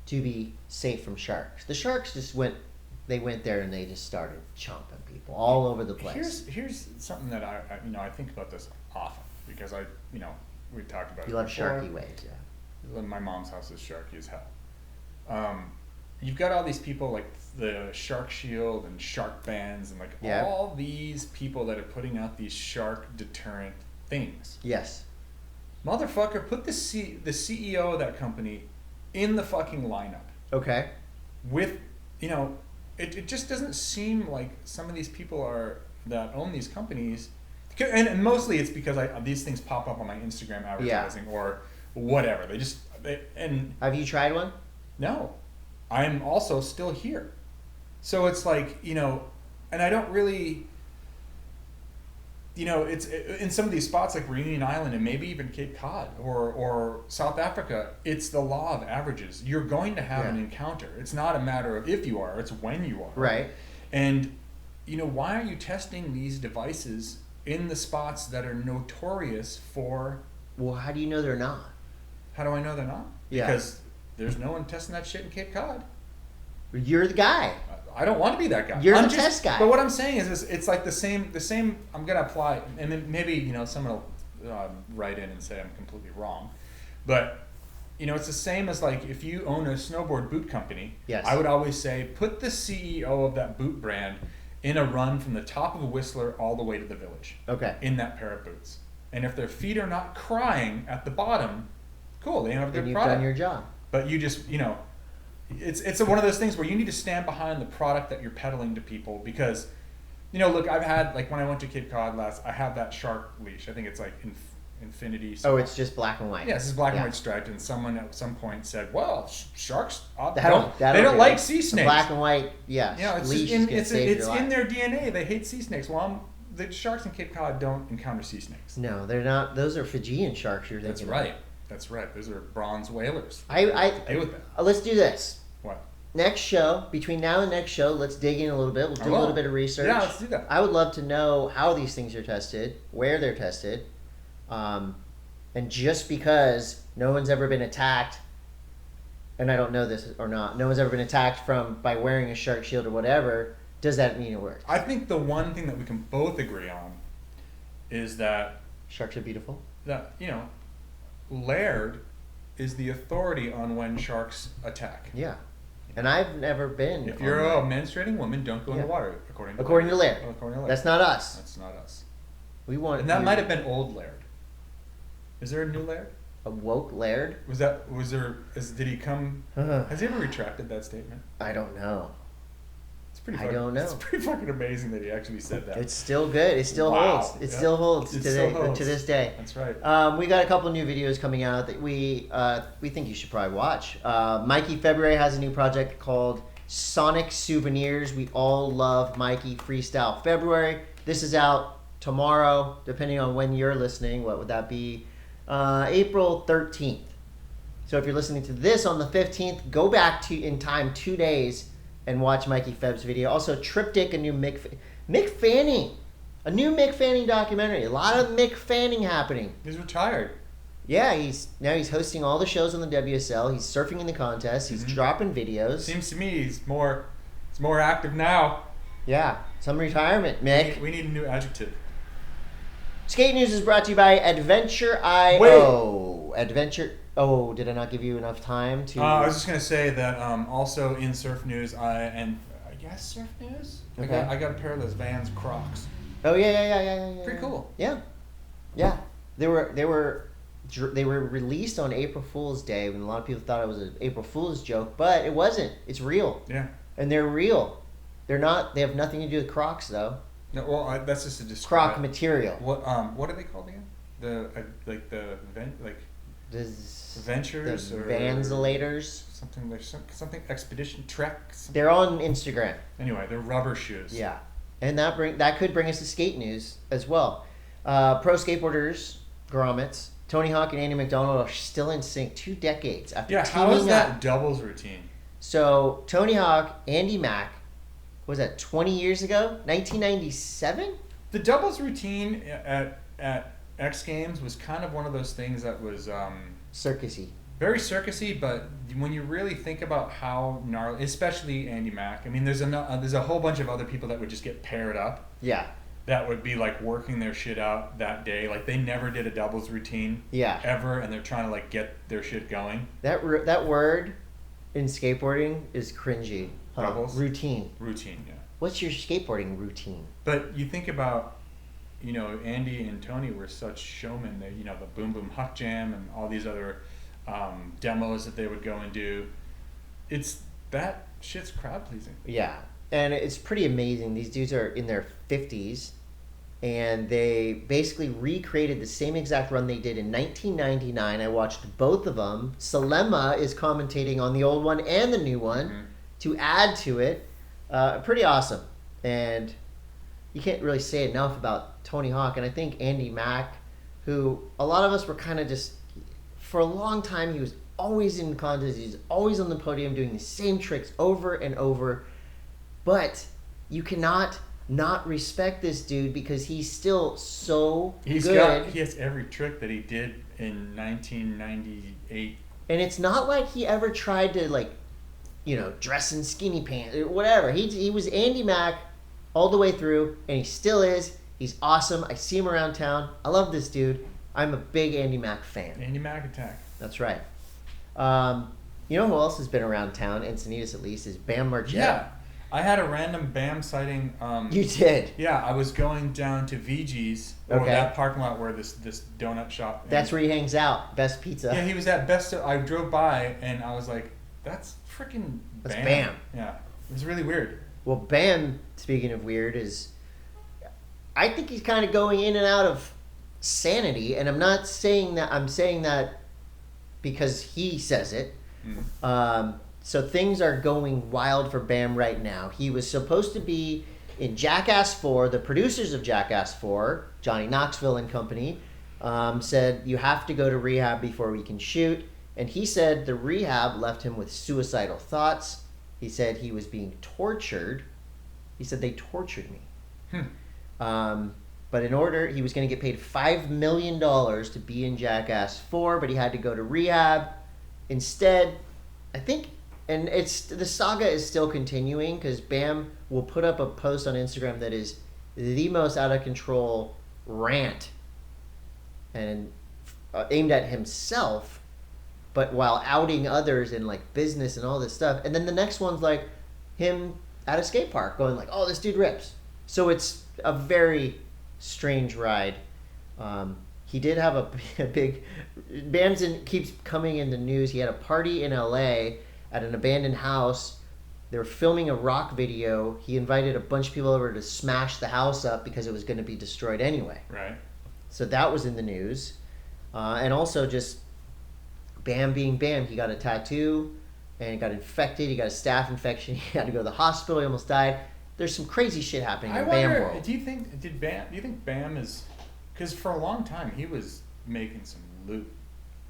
to be safe from sharks. The sharks went there and they just started chomping people all over the place. Here's something that I think about this often because we talked about You it love before. sharky waves, yeah. My mom's house is sharky as hell. You've got all these people like the Shark Shield and Shark Bands and like all these people that are putting out these shark deterrent things. Yes. Motherfucker, put the CEO of that company in the fucking lineup. Okay. With, it just doesn't seem like some of these people that own these companies, and mostly it's because these things pop up on my Instagram advertising or whatever. And have you tried one? No. I'm also still here. So it's like, and I don't really, it's in some of these spots like Reunion Island and maybe even Cape Cod or South Africa, it's the law of averages. You're going to have an encounter. It's not a matter of if you are, it's when you are. Right. And, why are you testing these devices in the spots that are notorious for... Well, how do you know they're not? How do I know they're not? Yeah. Because there's no one testing that shit in Cape Cod. You're the guy. I don't want to be that guy. You're the test guy. But what I'm saying is it's like the same. I'm gonna apply, and then maybe someone will write in and say I'm completely wrong, but it's the same as like if you own a snowboard boot company. Yes. I would always say put the CEO of that boot brand in a run from the top of Whistler all the way to the village. Okay. In that pair of boots, and if their feet are not crying at the bottom, cool, they have a good Then product. you've done your job. But you just, it's one of those things where you need to stand behind the product that you're peddling to people because, look, I've had, like when I went to Cape Cod last, I have that shark leash. I think it's like Infinity. Oh, it's just black and white. Yeah, this is black and white striped. And someone at some point said, well, sharks, they That'll don't like sea snakes. Black and white, yeah. It's leash just it's in their DNA. They hate sea snakes. Well, the sharks in Cape Cod don't encounter sea snakes. No, they're not. Those are Fijian sharks you're thinking That's right. That's right. Those are bronze whalers. I Stay with that. Let's do this. What? Next show, between now and next show, let's dig in a little bit. We'll do a little bit of research. Yeah, let's do that. I would love to know how these things are tested, where they're tested, and just because no one's ever been attacked, and I don't know this or not, no one's ever been attacked by wearing a shark shield or whatever, does that mean it works? I think the one thing that we can both agree on is that Sharks are beautiful. Laird is the authority on when sharks attack. Yeah. And I've never been. If you're a menstruating woman, don't go in the water, according to Laird. According to Laird. That's not us. That's not us. We want. And that might have been old Laird. Is there a new Laird? A woke Laird? Did he come? Has he ever retracted that statement? I don't know. I don't know. It's pretty fucking amazing that he actually said that. It's still good. It still holds. It still holds to this day. That's right. We got a couple new videos coming out that we think you should probably watch. Mikey February has a new project called Sonic Souvenirs. We all love Mikey Freestyle February. This is out tomorrow, depending on when you're listening. What would that be? April 13th. So if you're listening to this on the 15th, go back in time 2 days and watch Mikey Febb's video. Also, Triptych, a new Mick Fanning. A new Mick Fanning documentary. A lot of Mick Fanning happening. He's retired. Yeah, he's hosting all the shows on the WSL. He's surfing in the contest. He's dropping videos. Seems to me he's more active now. Yeah, some retirement, Mick. We need a new adjective. Skate News is brought to you by Adventure.io. Oh, did I not give you enough time to... I was just going to say that also in surf news, I guess surf news? Okay. I got a pair of those Vans Crocs. Oh, yeah. Pretty cool. Yeah. They were released on April Fool's Day when a lot of people thought it was an April Fool's joke, but it wasn't. It's real. Yeah. And they're real. They have nothing to do with Crocs, though. No, well, that's just a description. Croc material. What are they called again? The Ventures the or Vansillators. Something Expedition Trek. They're on Instagram. Anyway, they're rubber shoes. Yeah, and that could bring us to skate news as well. Pro skateboarders, grommets, Tony Hawk and Andy Macdonald are still in sync 2 decades after teaming how is that up. doubles routine? So Tony Hawk, Andy Mac, was that 20 years ago? 1997? The doubles routine at X Games was kind of one of those things that was Circusy. very circusy, but when you really think about how gnarly, especially Andy Mack, I mean, there's a whole bunch of other people that would just get paired up. Yeah. That would be like working their shit out that day. Like they never did a doubles routine. Yeah. Ever, and they're trying to like get their shit going. That word in skateboarding is cringy. Huh? Doubles? Routine. Routine, yeah. What's your skateboarding routine? But you think about, you know, Andy and Tony were such showmen. They, you know, the Boom Boom Huck Jam and all these other demos that they would go and do. That shit's crowd pleasing. Yeah, and it's pretty amazing. These dudes are in their 50s, and they basically recreated the same exact run they did in 1999. I watched both of them. Salema is commentating on the old one and the new one to add to it. Pretty awesome. And you can't really say enough about Tony Hawk. And I think Andy Mack, who a lot of us were kind of just, for a long time, he was always in contests. He was always on the podium doing the same tricks over and over. But you cannot not respect this dude because he's still so good. He has every trick that he did in 1998. And it's not like he ever tried to, like, you know, dress in skinny pants or whatever. He was Andy Mack all the way through, and he still is. He's awesome. I see him around town. I love this dude. I'm a big Andy Mack fan. Andy Mack attack. That's right. You know who else has been around town, Encinitas at least, is Bam Margera. Yeah. I had a random Bam sighting. You did? Yeah, I was going down to VG's, or that parking lot where this donut shop. That's where he hangs out. Best Pizza. Yeah, he was at Best. I drove by and I was like, that's freaking Bam. That's Bam. Yeah, it was really weird. Well, Bam, speaking of weird, I think he's kind of going in and out of sanity, and I'm not saying that. I'm saying that because he says it. Mm-hmm. So things are going wild for Bam right now. He was supposed to be in Jackass 4. The producers of Jackass 4, Johnny Knoxville and company, said, you have to go to rehab before we can shoot. And he said the rehab left him with suicidal thoughts. He said he was being tortured. He said they tortured me. But in order, he was going to get paid $5 million to be in Jackass 4, but he had to go to rehab. Instead, I think, and the saga is still continuing because Bam will put up a post on Instagram that is the most out of control rant and aimed at himself, but while outing others in like business and all this stuff. And then the next one's like him at a skate park going like, oh, this dude rips. So it's a very strange ride. He did have a big... Bamson keeps coming in the news. He had a party in LA at an abandoned house. They were filming a rock video. He invited a bunch of people over to smash the house up because it was going to be destroyed anyway. Right. So that was in the news. And also just Bam being Bam. He got a tattoo and he got infected. He got a staph infection. He had to go to the hospital. He almost died. There's some crazy shit happening in Bam world. Do you think Bam is... Because for a long time, he was making some loot.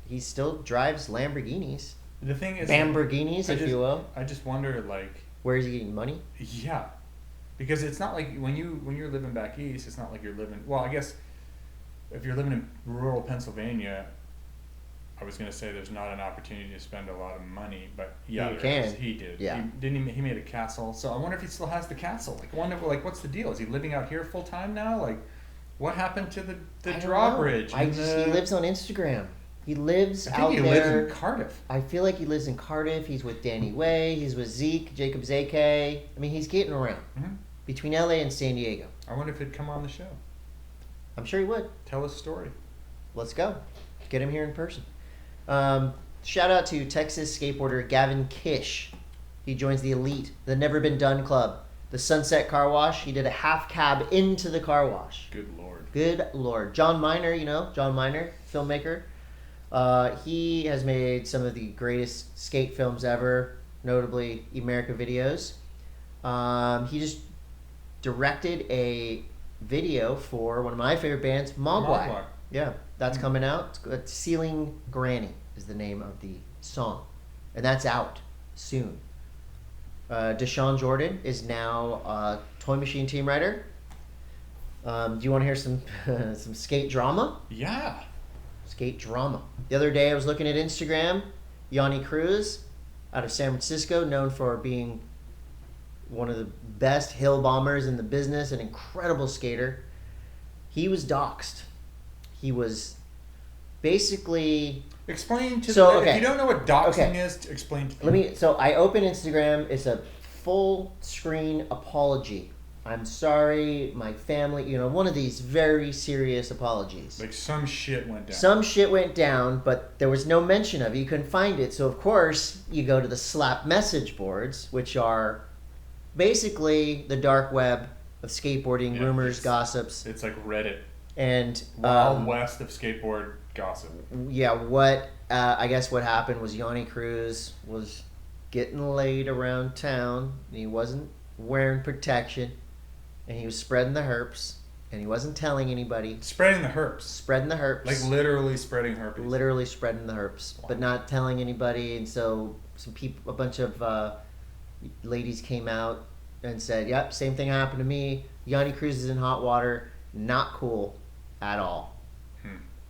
He still drives Lamborghinis. The thing is... Lamborghinis, if you will. I just wonder, like... Where is he getting money? Yeah. Because it's not like... When you're living back east, it's not like you're living... Well, I guess if you're living in rural Pennsylvania, I was going to say there's not an opportunity to spend a lot of money, but yeah, he did. Yeah. He made a castle. So I wonder if he still has the castle. Like, I wonder, like, what's the deal? Is he living out here full time now? Like... What happened to the drawbridge? He lives on Instagram. He lives out there. I think he lives in Cardiff. I feel like he lives in Cardiff. He's with Danny Way. He's with Zeke, Jacob Zake. I mean, he's getting around between LA and San Diego. I wonder if he'd come on the show. I'm sure he would. Tell his story. Let's go. Get him here in person. Shout out to Texas skateboarder Gavin Kish. He joins the Elite, the Never Been Done Club. The Sunset Car Wash. He did a half cab into the car wash. Good Lord. Good Lord. John Miner, John Miner, filmmaker. He has made some of the greatest skate films ever, notably America Videos. He just directed a video for one of my favorite bands, Mogwai. Yeah, that's coming out. It's Ceiling Granny is the name of the song. And that's out soon. Deshaun Jordan is now a Toy Machine team rider. Do you want to hear some some skate drama? Yeah. Skate drama. The other day I was looking at Instagram. Yanni Cruz out of San Francisco, known for being one of the best hill bombers in the business, an incredible skater. He was doxxed. He was basically... Explain to So, if okay. you don't know what doxing Okay. is, explain to Let me. So I open Instagram. It's a full screen apology. I'm sorry, my family. You know, one of these very serious apologies. Like some shit went down. Some shit went down, but there was no mention of it. You couldn't find it. So of course you go to the Slap message boards, which are basically the dark web of skateboarding Yeah, rumors, it's- gossips, It's like Reddit. and Wild west of skateboard gossip. yeah, what I guess what happened was Yanni Cruz was getting laid around town. And he wasn't wearing protection, and he was spreading the herpes, and he wasn't telling anybody. Spreading the herpes. Spreading the herpes, Like literally spreading herpes. literally spreading the herpes, Wow. but not telling anybody. And so some people, a bunch of ladies came out and said, "Yep, same thing happened to me. Yanni Cruz is in hot water. Not cool at all."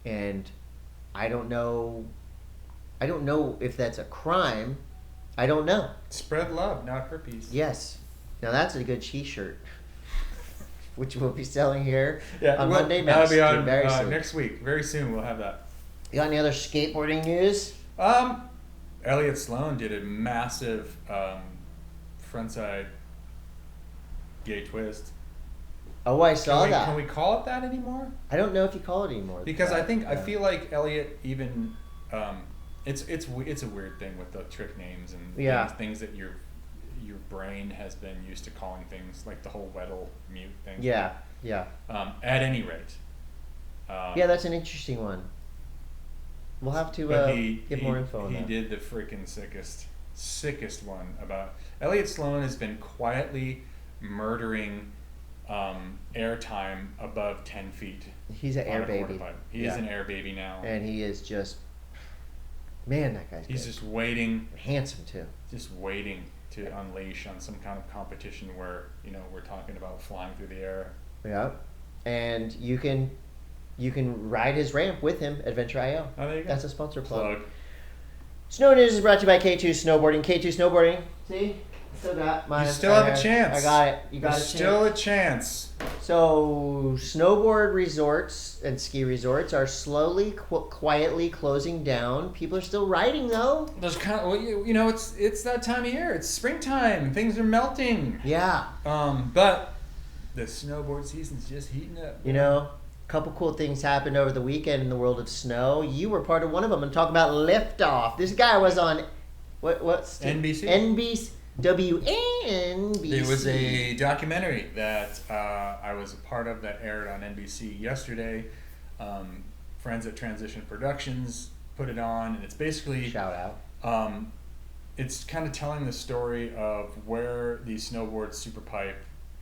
And I don't know if that's a crime. I don't know. Spread love, not herpes. Yes. Now that's a good T-shirt, which we'll be selling here on well, Monday that'll next. be on very soon. next week. Very soon we'll have that. You got any other skateboarding news? Elliot Sloan did a massive frontside gay twist. Oh, I saw that. Can we call it that anymore? I don't know if you call it anymore. Because I think I Yeah. feel like Elliot even it's a weird thing with the trick names and Yeah. things that your brain has been used to calling things, like the whole Weddle mute thing. Yeah, yeah. At any rate. Yeah, that's an interesting one. We'll have to But get more info on he that. did the freaking sickest one about Elliot Sloan has been quietly murdering airtime above 10 feet. He's an on air a quarter baby. pipe. He is an air baby now. And he is just, man, that guy's He's good. just waiting Handsome too. to unleash on some kind of competition where, you know, we're talking about flying through the air. Yeah. And you can ride his ramp with him at Venture.io. Oh, there you go. That's a sponsor plug. Plug. Snow News is brought to you by K2 Snowboarding. K2 Snowboarding. See? Still got mine. You still have a chance. I got it. You got There's a still chance. a chance. So, snowboard resorts and ski resorts are slowly, quietly closing down. People are still riding though. There's kind of, well, you know, it's that time of year. It's springtime. Things are melting. Yeah. But the snowboard season's just heating up. You know, a couple cool things happened over the weekend in the world of snow. You were part of one of them, and talk about Liftoff. This guy was on what's NBC? NBC. WNBC. There was a documentary that I was a part of that aired on NBC yesterday. Friends at Transition Productions put it on, and it's basically Shout out. it's kind of telling the story of where the snowboard super pipe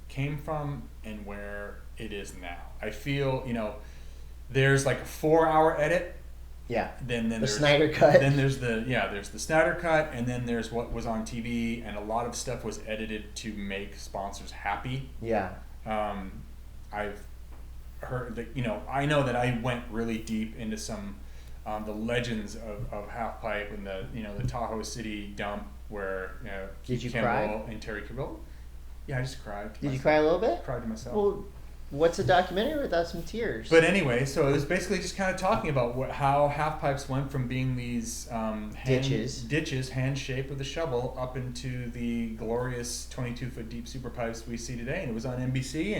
came from and where it is now. I feel, you know, there's like a 4-hour edit. Yeah. Then The there's Snyder Cut. Then there's the Snyder Cut, and then there's what was on TV, and a lot of stuff was edited to make sponsors happy. Yeah. I've heard that, you know, I know that I went really deep into some the legends of half pipe and the Tahoe City dump where, you know, Did you Campbell cry? and Terry Campbell. Yeah, I just cried. to Did you myself. cry a little bit? Cried to myself. Well, what's a documentary without some tears? But anyway, so it was basically just kind of talking about how half pipes went from being these ditches, hand shaped with a shovel, up into the glorious 22-foot deep super pipes we see today. And it was on NBC,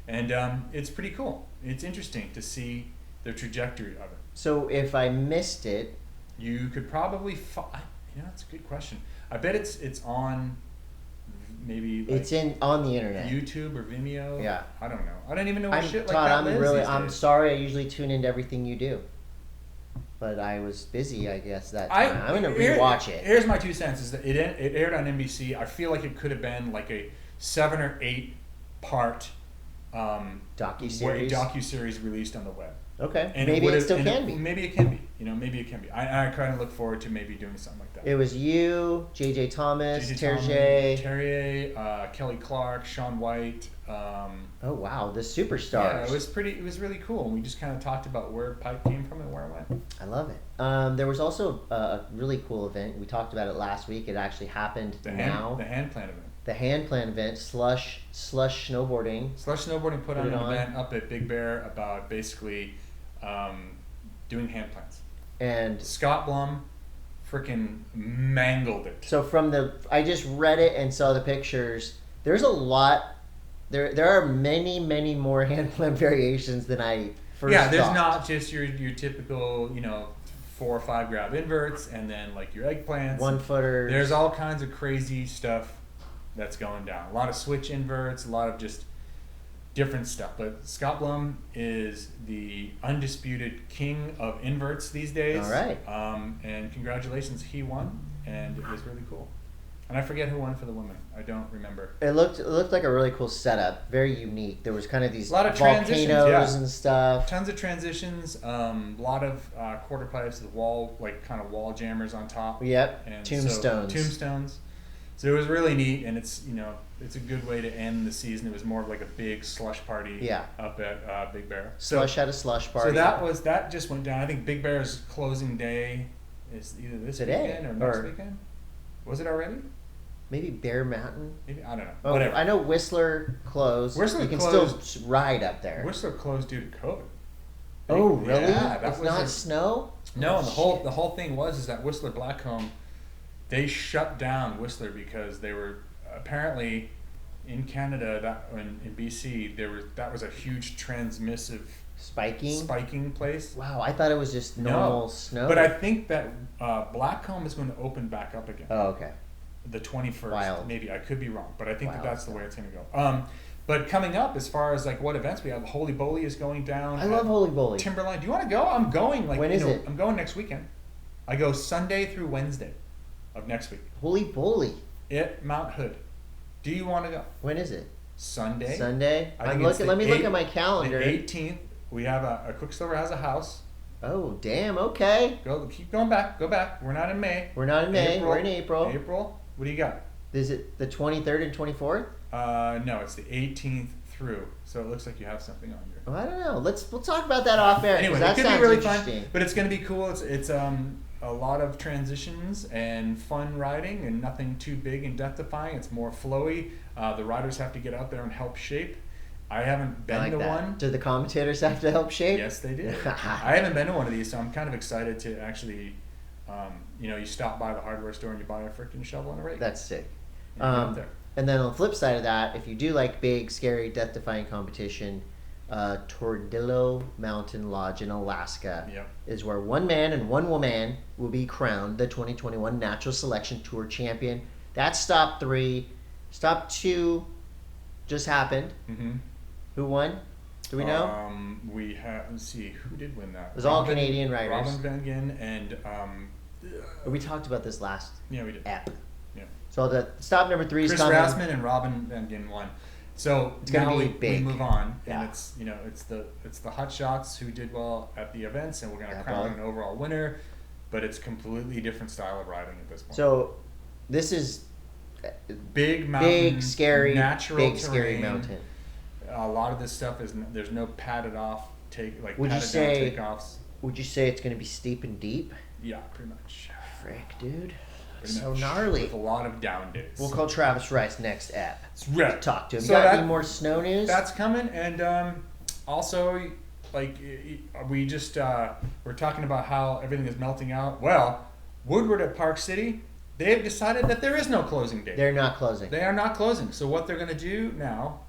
and it's pretty cool. It's interesting to see the trajectory of it. So if I missed it, You could probably that's a good question. I bet it's on maybe like it's on the internet. YouTube or Vimeo. Yeah. I don't know. I don't even know what shit like Todd, that is. I'm sorry. I usually tune into everything you do, but I was busy, I guess, that time. I'm gonna rewatch it. Here's my 2 cents: is that it aired on NBC. I feel like it could have been like a 7 or 8 part Docuseries. docuseries released on the web. Okay, And maybe it would've- still and can be. Maybe it can be. maybe it can be. I kind of look forward to maybe doing something like that. It was you, JJ Thomas, Terrier, Kelly Clark, Shaun White. Oh wow, the superstars. Yeah, it was really cool. And we just kind of talked about where Pipe came from and where it went. I love it. There was also a really cool event. We talked about it last week. It actually happened The now. hand plant event. The hand plant event, slush snowboarding. Slush Snowboarding put on an event up at Big Bear about basically doing hand plants. And Scott Blum freaking mangled it. so I just read it and saw the pictures. There's a lot. There are many more hand plant variations than I first Yeah, there's thought. not just your typical 4 or 5 grab inverts and then like your eggplants. 1-footers. There's all kinds of crazy stuff that's going down. A lot of switch inverts, a lot of just different stuff. But Scott Blum is the undisputed king of inverts these days. All right. And congratulations, he won, and it was really cool. And I forget who won for the women. I don't remember. It looked like a really cool setup, very unique. There was kind of these A lot of transitions, volcanoes yeah. and stuff. Tons of transitions. A lot of quarter pipes, the wall, like kind of wall jammers on top. Yep. And Tombstones. Tombstones. So it was really neat, and it's it's a good way to end the season. It was more of like a big slush party. Yeah. Up at Big Bear. Slush had a slush party. So that just went down. I think Big Bear's closing day is either this Today, weekend or next weekend. Was it already? Maybe Bear Mountain. Maybe, I don't know. Oh, Whatever. I know Whistler closed. Whistler you can closed. still ride up there. Whistler closed due to COVID. Oh, really? Yeah, that it's was not snow? No, Oh, and the whole thing was that Whistler Blackcomb, they shut down Whistler because they were apparently in Canada in BC that was a huge transmissive spiking place. Wow, I thought it was just normal No, snow. but I think that Blackcomb is going to open back up again. Oh, okay. The 21st, Wild. Maybe I could be wrong, but I think Wild that's the way it's going to go. But coming up, as far as like what events we have, Holy Bowly is going down. I love Holy Bowly. Timberline. Do you want to go? I'm going. When is it? I'm going next weekend. I go Sunday through Wednesday of next week Holy Bowly. at Mount Hood. Do you want to go? When is it? Sunday. Sunday. I think it's Let me look at my the calendar. 18th. We have a Quicksilver has a house. Oh, damn. Okay. Keep going back. Go back. We're not in May. We're not in May. We're in April. April. What do you got? Is it the 23rd and 24th? No, it's the 18th through. So it looks like you have something on here. Well, I don't know. We'll talk about that off air. Anyway, that it could sounds be really fun, interesting. but it's going to be cool. It's a lot of transitions and fun riding, and nothing too big and death defying. It's more flowy. The riders have to get out there and help shape. I haven't been I like to that. one. Do the commentators have to help shape? Yes, they did. I haven't been to one of these, so I'm kind of excited to actually, you stop by the hardware store and you buy a freaking shovel and a rake. That's sick. And you get out there. And then on the flip side of that, if you do like big, scary, death-defying competition, Tordillo Mountain Lodge in Alaska Yep. is where one man and one woman will be crowned the 2021 Natural Selection Tour champion. That's stop 3. Stop 2 just happened. Mm-hmm. Who won? Do we know? We have. Let's see who did win that. It was all Canadian riders. Robin Van Gien and We talked about this last yeah, we did. ep. Yeah. So the stop number 3 is Chris coming. Rassman and Robin Van Gien won. So It's gonna now be we big. move on, Yeah. and it's the hot shots who did well at the events, and we're gonna Yeah, crown bud. an overall winner. But it's completely different style of riding at this point. So this is big mountain, big, scary, natural big, terrain. scary mountain. A lot of this stuff there's no padded off Would you padded say- down takeoffs. Would you say it's going to be steep and deep? Yeah, pretty much. Frick, dude. Pretty So much. gnarly. With a lot of down days. We'll call Travis Rice next app. It's rip. Talk to him. So Got that- any more snow news? That's coming, and also, like, we just we're talking about how everything is melting out. Well, Woodward at Park City, they've decided that there is no closing date. They're not closing. They are not closing. So what they're going to do now,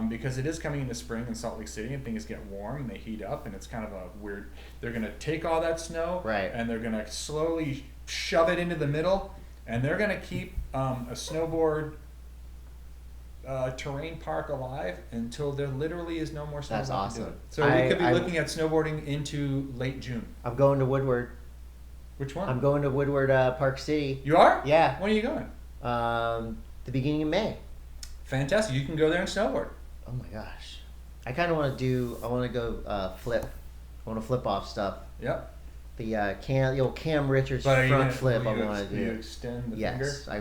because it is coming into spring in Salt Lake City and things get warm and they heat up and it's kind of a weird. They're going to take all that snow, Right. and they're going to slowly shove it into the middle, and they're going to keep a snowboard terrain park alive until there literally is no more snow. That's left to do awesome. it. So we could be looking at snowboarding into late June. I'm going to Woodward. Which one? I'm going to Woodward Park City. You are? Yeah. When are you going? The beginning of May. Fantastic. You can go there and snowboard. Oh my gosh. I kind of want to go flip. I want to flip off stuff. Yep. The old Cam Richards But are you front gonna- flip will I you want ex- to will you do. extend the Yes, finger? I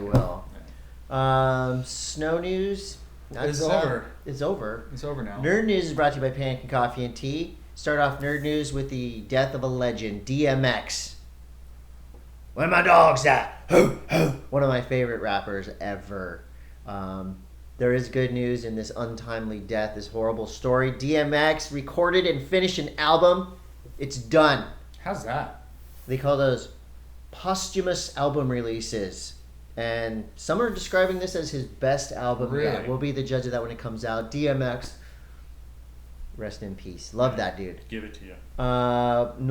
will. Snow news. It's over. It's over. It's over now. Nerd News is brought to you by Panic and Coffee and Tea. Start off Nerd News with the death of a legend, DMX. Where my dogs at? One of my favorite rappers ever. There is good news in this untimely death, this horrible story. DMX recorded and finished an album. It's done. How's that? They call those posthumous album releases. And some are describing this as his best album Really? yet. We'll be the judge of that when it comes out. DMX, rest in peace. Love that dude. Give it to you.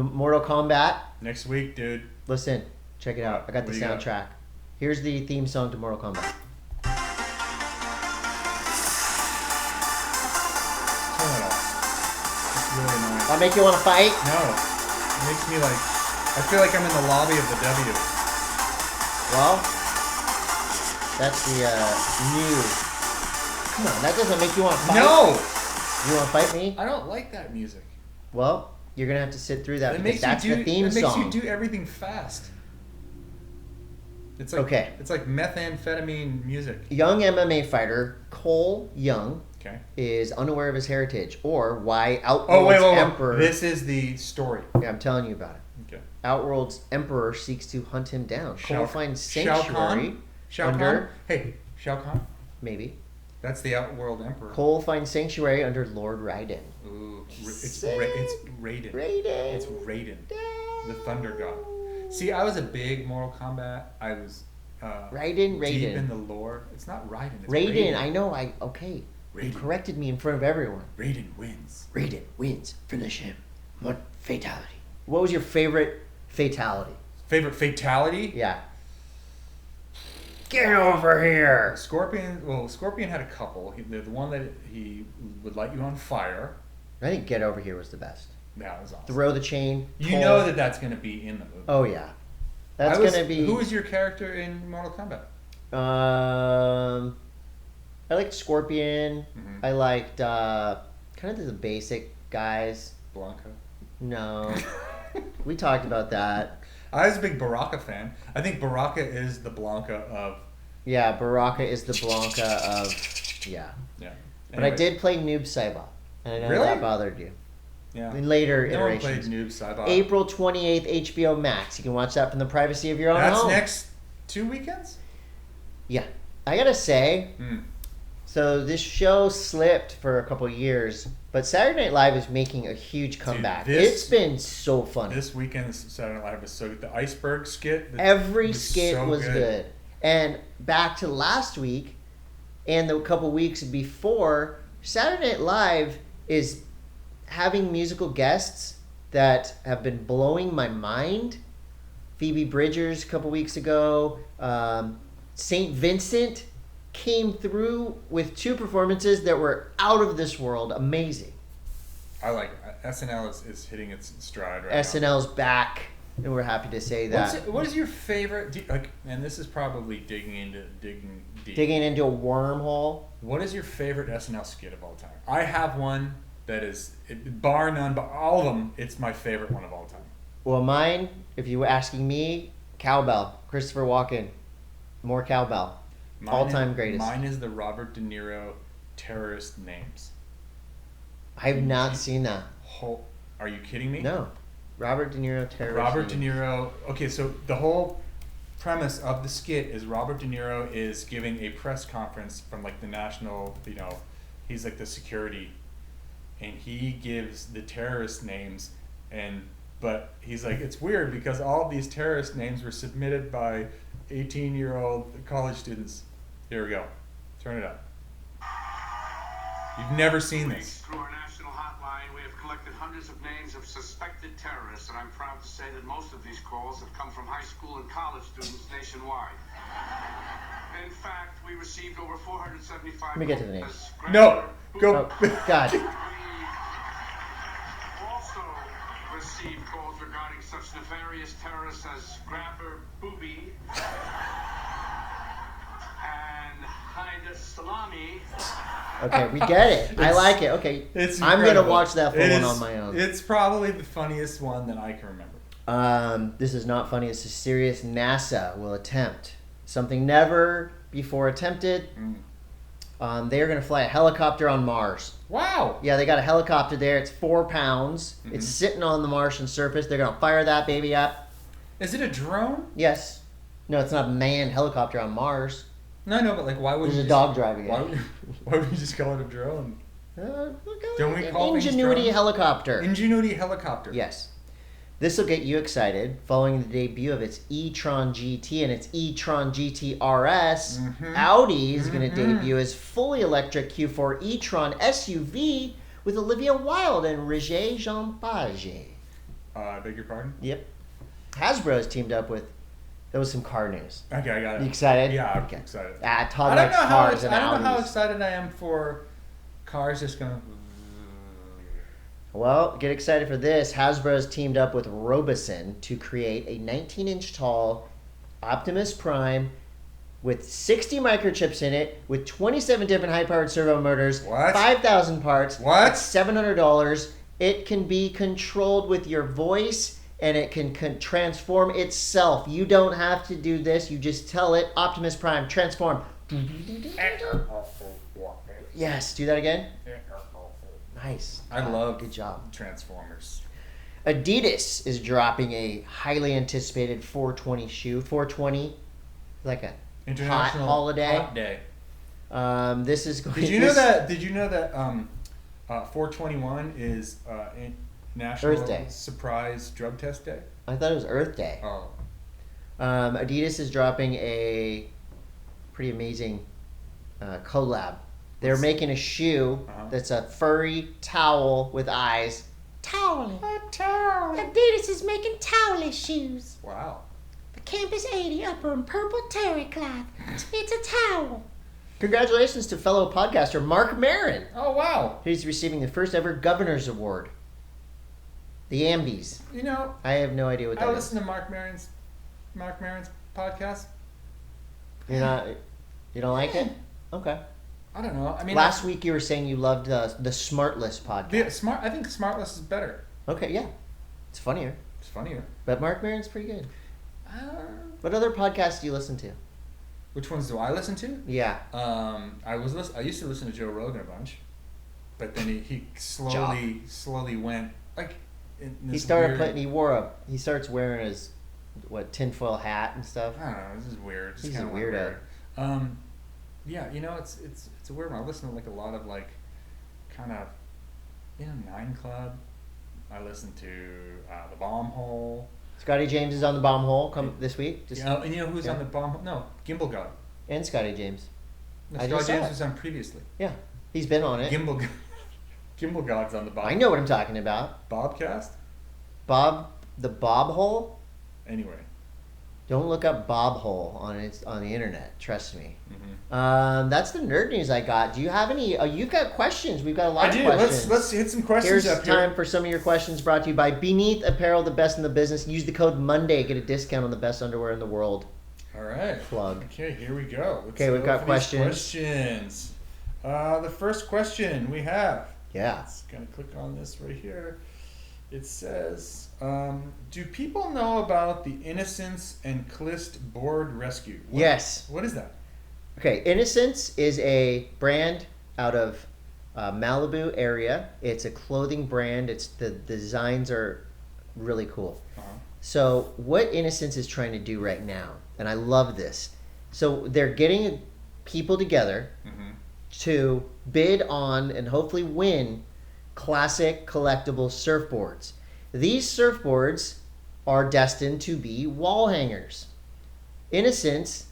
Mortal Kombat. Next week, dude. Listen, check it out. I got What the do you got? soundtrack. Here's the theme song to Mortal Kombat. Turn it off. It's really annoying. That make you want to fight? No. It makes me like... I feel like I'm in the lobby of the W. Well, that's the new. Come on, that doesn't make you want to fight. No! You want to fight me? I don't like that music. Well, you're gonna have to sit through that It because makes that's you do, the theme it makes song. you do everything fast. It's like Okay. It's like methamphetamine music. Young MMA fighter Cole Young Okay. is unaware of his heritage, or why Outworld's Oh wait. Emperor. This is the story. Yeah, I'm telling you about it. Okay. Outworld's Emperor seeks to hunt him down. Cole finds Shao sanctuary Kahn? Shao under Kahn? Hey, Shao Kahn? maybe. That's the Outworld Emperor. Cole finds sanctuary under Lord Raiden. Ooh, it's Sick. Raiden. Raiden. It's Raiden, the Thunder God. See, I was a big Mortal Kombat. I was Raiden. deep in the lore. It's not Raiden. It's Raiden. I know. Okay. You Raiden. corrected me in front of everyone. Raiden wins. Raiden wins. Finish him. What fatality? What was your favorite fatality? Favorite fatality? Yeah. Get over here. Scorpion. Well, Scorpion had a couple. The one that he would light you on fire. I think Get Over Here was the best. That was awesome. Throw the chain. You pull. know that that's going to be in the movie. Oh yeah. That's Who gonna be. was your character in Mortal Kombat? I liked Scorpion. Mhm. I liked kind of the basic guys. Blanca. No, we talked about that. I was a big Baraka fan. I think Baraka is the Blanca of. Yeah, Baraka is the Blanca of. Yeah, Yeah. but I did play Noob Saibot, and I know Really? that bothered you. Yeah. In later No one played iterations. Noob Saibot. April 28th, HBO Max. You can watch that from the privacy of your own That's home. next 2 weekends? Yeah, I gotta say. Mm. So this show slipped for a couple years, but Saturday Night Live is making a huge comeback. this- It's been so funny. This weekend's Saturday Night Live was so good. The iceberg skit. Every was skit so was good. And back to last week and the couple weeks before, Saturday Night Live is having musical guests that have been blowing my mind. Phoebe Bridgers a couple weeks ago. St. Vincent came through with 2 performances that were out of this world. Amazing. I like SNL is hitting its stride right now. SNL's back, and we're happy to say that. What is your favorite? And this is probably digging deep. Digging into a wormhole. What is your favorite SNL skit of all time? I have one that is, bar none, but all of them, it's my favorite one of all time. Well, mine, if you were asking me, Cowbell. Christopher Walken. More Cowbell. All-time greatest. Mine is the Robert De Niro terrorist names. I have not seen that. Are you kidding me? No. Robert De Niro, terrorist. Robert De Niro. Okay, so the whole premise of the skit is Robert De Niro is giving a press conference from like the national, he's like the security, and he gives the terrorist names, but he's like, it's weird because all of these terrorist names were submitted by 18-year-old college students. Here we go. Turn it up. You've never seen this. Through our national hotline, we have collected hundreds of names of suspected terrorists, and I'm proud to say that most of these calls have come from high school and college students nationwide. In fact, we received over 475. Let me get to the names. No! Go! Oh, God. We also received calls regarding such nefarious terrorists as Grabber Booby and Haida Salami. Okay, we get it. I like it. Okay, It's I'm going to incredible. watch that full It one is- on my own. It's probably the funniest one that I can remember. This is not funny. This is serious. NASA will attempt something never before attempted. They are going to fly a helicopter on Mars. Wow. Yeah, they got a helicopter there. It's 4 pounds. It's sitting on the Martian surface. They're going to fire that baby up. Is it a drone? Yes. No, it's not a manned helicopter on Mars. No, but like, why would There's you a dog driving it. Why would you just call it a drone? Don't we call things Ingenuity drones? Helicopter. Ingenuity helicopter. Yes. This will get you excited following the debut of its e-tron GT and its e-tron GT RS. Audi is going to debut as fully electric Q4 e-tron SUV with Olivia Wilde and Roger Jean Page. I beg your pardon? Yep. Hasbro has teamed up with. That was some car news. Okay, I got it. You excited? Yeah, I'm Okay. excited. Todd I don't likes know cars and I don't know how Audis. excited I am for cars just going. Well, get excited for this. Hasbro has teamed up with Robeson to create a 19-inch tall Optimus Prime with 60 microchips in it, with 27 different high-powered servo motors, What? 5,000 parts. What? It's $700. It can be controlled with your voice, and it can transform itself. You don't have to do this. You just tell it, Optimus Prime, transform. Yes, do that again. Nice. I love Good job. Transformers. Adidas is dropping a highly anticipated 420 shoe. 420, like a International hot holiday. Hot day. This is going. Did you know that? Did you know that? 421 is National Earth Day. Surprise Drug Test Day. I thought it was Earth Day. Oh. Adidas is dropping a pretty amazing collab. They're making a shoe that's a furry towel with eyes. Towlie. Adidas is making Towlie shoes. Wow. The Campus 80 upper and purple terry cloth. It's a towel. Congratulations to fellow podcaster Mark Maron. Oh wow. He's receiving the first ever Governor's Award. The Ambies. You know, I have no idea what that I is. listen to Mark Maron's podcast. You're not. You don't like it? Okay. I don't know. I mean, Last week you were saying you loved the Smartless podcast. I think Smartless is better. Okay, yeah, it's funnier, It's funnier. but Mark Maron's pretty good. What other podcasts do you listen to? Which ones do I listen to? Yeah, I used to listen to Joe Rogan a bunch, but then he slowly went like. he started putting. He starts wearing his tinfoil hat and stuff. I don't know. This is weird. It's He's a kinda weirdo. Weird. Yeah, you know, it's a weird one. I listen to like a lot of like, kind of, Nine Club. I listen to the Bomb Hole. Scotty James is on the bomb hole this week. And you know who's on the Bomb Hole? No, Gimbal God. And Scotty James. No, I Scott just saw James it. was on previously. Yeah, he's been on it. Gimbal God's on the Bomb. I know what I'm talking about. Bobcast. The Bob Hole. Anyway. Don't look up Bob Hole on the internet. Trust me. Mm-hmm. That's the nerd news I got. Do you have any? You've got questions. We've got a lot of questions. Let's hit some questions. Here's time for some of your questions. Brought to you by Beneath Apparel, the best in the business. Use the code Monday, get a discount on the best underwear in the world. All right. Plug. Okay, here we go. Okay, we've got questions. Questions. The first question we have. Yeah. It's gonna click on this right here. It says, do people know about the Innocence and Clist board rescue? Yes. What is that? Okay, Innocence is a brand out of Malibu area. It's a clothing brand. The designs are really cool. Uh-huh. So what Innocence is trying to do right now, and I love this. So they're getting people together to bid on and hopefully win classic collectible surfboards. These surfboards are destined to be wall hangers. Innocence,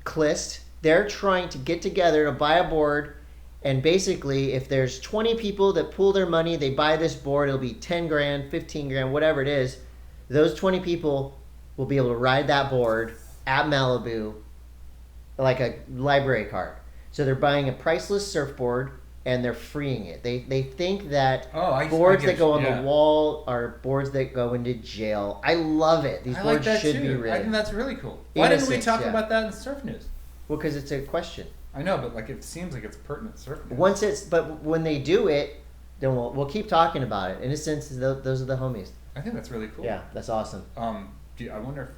Clist, they're trying to get together to buy a board, and basically if there's 20 people that pool their money, they buy this board, it'll be 10 grand, 15 grand, whatever it is. Those 20 people will be able to ride that board at Malibu like a library card. So they're buying a priceless surfboard and they're freeing it. They think that boards that go on the wall are boards that go into jail. I love it. These boards should be rid. I think that's really cool. Why didn't we talk about that in Surf News? Well, because it's a question. I know, but like it seems like it's pertinent Surf News. But when they do it, then we'll keep talking about it. In a sense, those are the homies. I think that's really cool. Yeah, that's awesome. I wonder if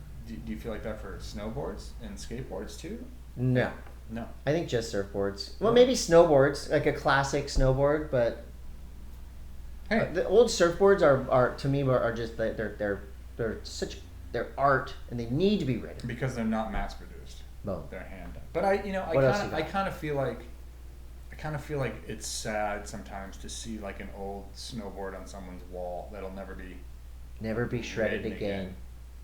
do you feel like that for snowboards and skateboards too? No. No. I think just surfboards. Well, maybe snowboards, like a classic snowboard, but Hey, the old surfboards are to me are just they're they're art and they need to be ridden. because they're not mass produced. Boom. They're hand done. But I What else you got? kind of feel like it's sad sometimes to see like an old snowboard on someone's wall that'll never be shredded ridden again.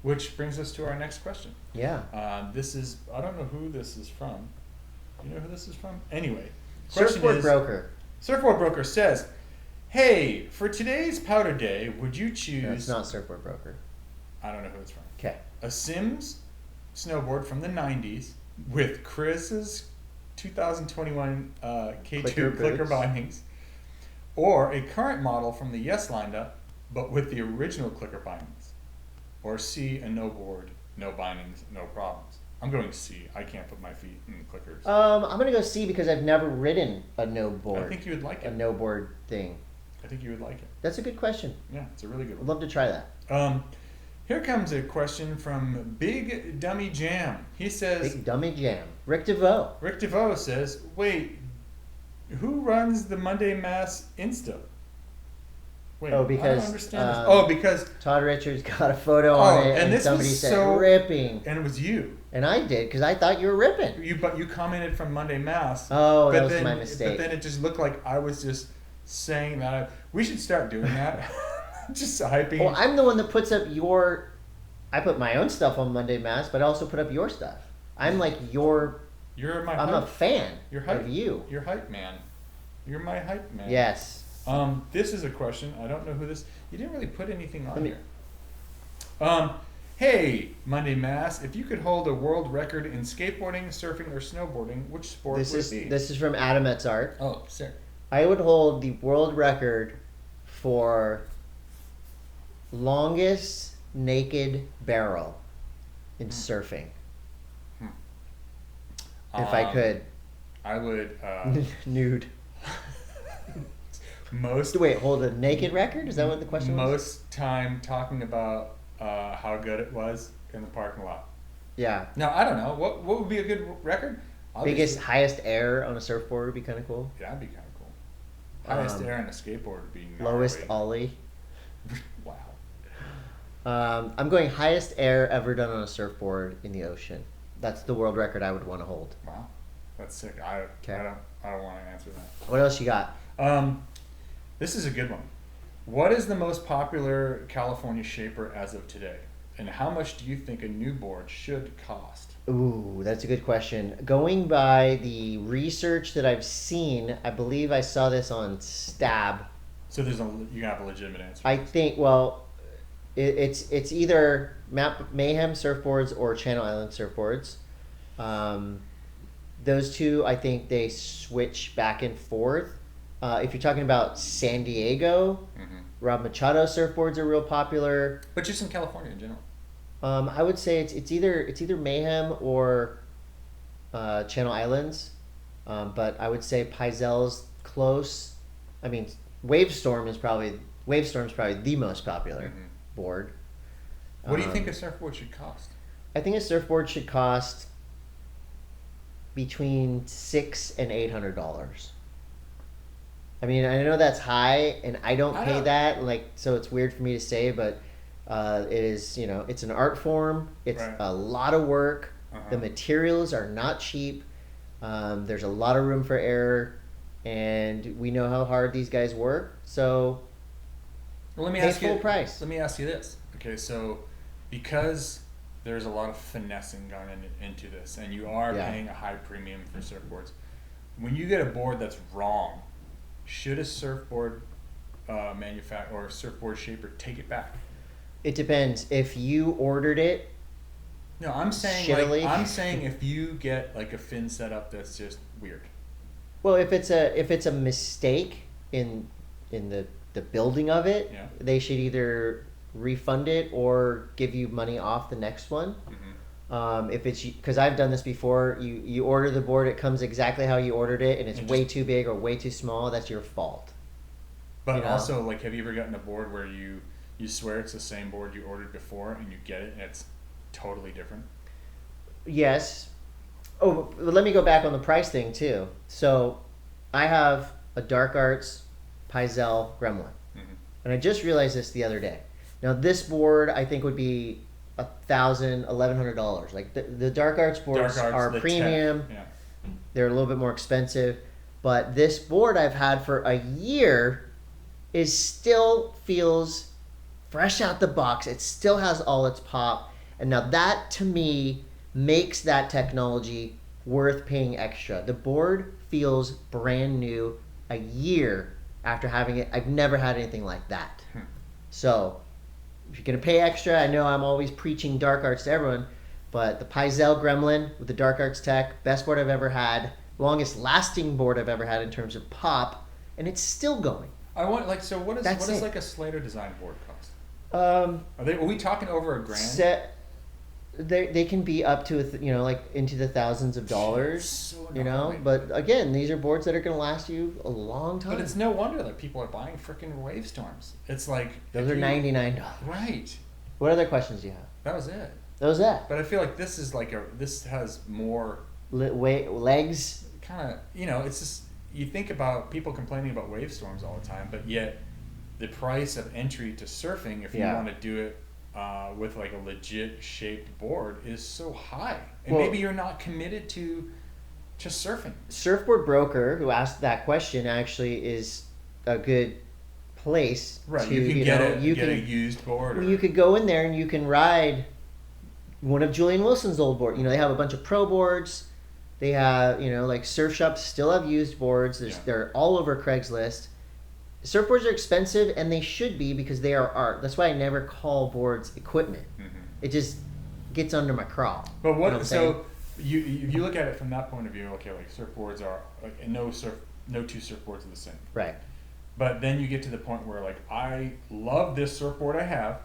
Which brings us to our next question. Yeah. This is, I don't know who this is from. Do you know who this is from? Anyway, question Surfboard is, broker. Surfboard Broker says, "Hey, for today's powder day, would you choose?" No, it's not surfboard broker. I don't know who it's from. Okay. A Sims snowboard from the '90s with Carissa's 2021 K2 clicker boots. bindings, or a current model from the Yes lineup, but with the original clicker bindings, or C, a no board, no bindings, no problems. I'm going C. I can't put my feet in the clickers. I'm gonna go C because I've never ridden a no board. I think you would like a it. no board thing. I think you would like it. That's a good question. Yeah, it's a really good I'd one. love to try that. Here comes a question from Big Dummy Jam. He says, Big dummy jam. Rick DeVoe. Rick DeVoe says, "Wait, who runs the Monday M.A.S. Insta?" Wait, Oh, I because, don't understand this. Oh, because Todd Richards got a photo on it, and and this somebody was said so- ripping, and it was you. and I did because I thought you were ripping. But you commented from Monday M.A.S. Oh, that but was then, my mistake. But then it just looked like I was just saying that. We should start doing that. Just hyping. Well, I'm the one that puts up your. I put my own stuff on Monday M.A.S, but I also put up your stuff. I'm like your. You're my. I'm hype. a fan You're hype. of you. You're hype man. You're my hype man. Yes. This is a question. I don't know who this. You didn't really put anything on Let me- here. Hey, Monday M.A.S, if you could hold a world record in skateboarding, surfing, or snowboarding, which sport This would is it be? this is from Adam Etz Art. Oh, sick. I would hold the world record for longest naked barrel in surfing. If I could. I would. Nude. Most Wait, hold a naked record? Is that what the question was? most time talking about how good it was in the parking lot. Yeah. Now I don't know what would be a good record. Biggest, highest air on a surfboard would be kind of cool. Yeah, that'd be kind of cool. Highest air on a skateboard would be Lowest gnarly. ollie. Wow. I'm going highest air ever done on a surfboard in the ocean. That's the world record I would want to hold. Wow, that's sick. I don't want to answer that. What else you got? This is a good one. What is the most popular California shaper as of today? And how much do you think a new board should cost? Ooh, that's a good question. Going by the research that I've seen, I believe I saw this on Stab. So you have a legitimate answer. I think, well, it's either Mayhem surfboards or Channel Island surfboards. Those two, I think they switch back and forth. If you're talking about San Diego, Rob Machado surfboards are real popular. But just in California in general. I would say it's either Mayhem or Channel Islands, but I would say Paizel's close. I mean, Wavestorm is probably the most popular board. What do you think a surfboard should cost? I think a surfboard should cost between $600 and $800. I mean, I know that's high, and I don't pay that, like, so it's weird for me to say, but it is, it's an art form. It's a lot of work. The materials are not cheap. There's a lot of room for error, and we know how hard these guys work. So, Well, let me pay ask you. full price. Let me ask you this. Okay, so because there's a lot of finessing gone into this, and you are paying a high premium for surfboards, when you get a board that's wrong, should a surfboard manufacturer or a surfboard shaper take it back? It depends. If you ordered it, No, I'm saying shittily. if you get like a fin setup that's just weird. well, if it's a mistake in the building of it, they should either refund it or give you money off the next one. If it's, because I've done this before, you order the board, it comes exactly how you ordered it, and it's way too big or way too small. That's your fault. But also, like, have you ever gotten a board where you You swear it's the same board you ordered before, and you get it, and it's totally different. Yes. Oh, but let me go back on the price thing too. So, I have a Dark Arts Paizel Gremlin, and I just realized this the other day. Now, this board I think would be $1,100. Like the Dark Arts boards are premium. Yeah. They're a little bit more expensive, but this board I've had for a year is still feels fresh out the box. It still has all its pop, and now that to me makes that technology worth paying extra. The board feels brand new a year after having it. I've never had anything like that. So if you're gonna pay extra, I know I'm always preaching Dark Arts to everyone, but the Paizel Gremlin with the Dark Arts tech, best board I've ever had, longest lasting board I've ever had in terms of pop, and it's still going. I want what is like a Slater design board cost? Are we talking over $1,000? They can be up to like into the thousands of dollars. So but again, these are boards that are going to last you a long time. But it's no wonder that people are buying freaking Wave Storms. It's like those are $99. Right. What other questions do you have? That was it. That was that. But I feel like this is this has more legs. Kind of, it's just you think about people complaining about Wave Storms all the time, but yet the price of entry to surfing, if you want to do it with like a legit shaped board, is so high, and maybe you're not committed to surfing. Surfboard Broker, who asked that question, actually is a good place. Right, to, you can get a used board. You could go in there and you can ride one of Julian Wilson's old boards. They have a bunch of pro boards. They have like surf shops still have used boards. They're all over Craigslist. Surfboards are expensive, and they should be because they are art. That's why I never call boards equipment. Mm-hmm. It just gets under my craw. But what? So you look at it from that point of view. Okay, like surfboards are like no two surfboards are the same. Right. But then you get to the point where like I love this surfboard I have.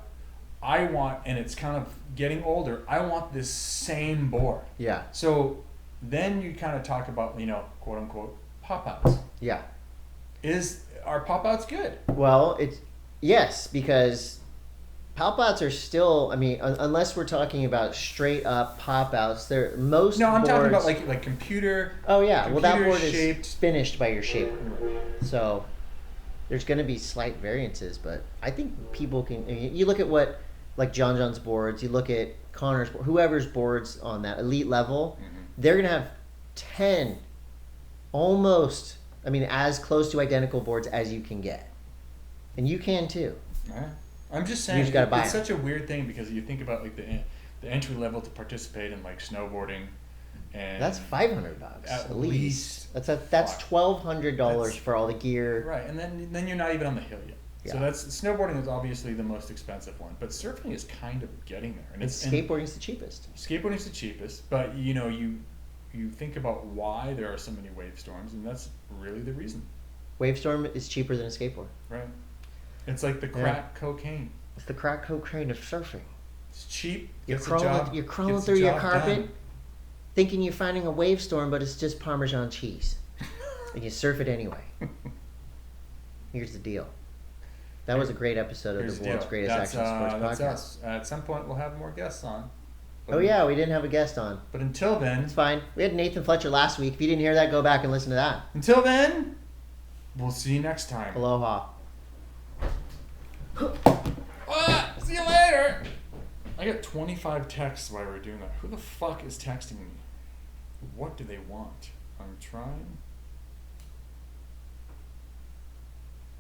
I want, and it's kind of getting older. I want this same board. Yeah. So then you kind of talk about quote unquote pop outs. Yeah. Are pop outs good? Well, yes, because pop outs are still. I mean, unless we're talking about straight up pop outs, they're most. No, I'm boards, talking about like computer. Oh yeah, well that board shaped. is finished by your shaper, so there's going to be slight variances, but I think people can. You look at what like John's boards. You look at Connor's, whoever's boards on that elite level. Mm-hmm. They're going to have 10, almost. I mean, as close to identical boards as you can get. And you can too. Yeah. I'm just saying, it's such a weird thing because you think about like the entry level to participate in like snowboarding, and that's $500 at least. That's $1,200 for all the gear. Right, and then you're not even on the hill yet. Yeah. So snowboarding is obviously the most expensive one, but surfing is kind of getting there. And skateboarding's the cheapest. Skateboarding's the cheapest, but you think about why there are so many wave storms, and that's really the reason. Wave storm is cheaper than a skateboard. Right. It's like the crack cocaine. It's the crack cocaine of surfing. It's cheap. You're crawling through your carpet, thinking you're finding a wave storm, but it's just Parmesan cheese, and you surf it anyway. Here's the deal. That was a great episode of the World's Greatest Action Sports Podcast. That's us. At some point, we'll have more guests on. Oh yeah, we didn't have a guest on. But until then... It's fine. We had Nathan Fletcher last week. If you didn't hear that, go back and listen to that. Until then, we'll see you next time. Aloha. See you later! I got 25 texts while we were doing that. Who the fuck is texting me? What do they want? I'm trying...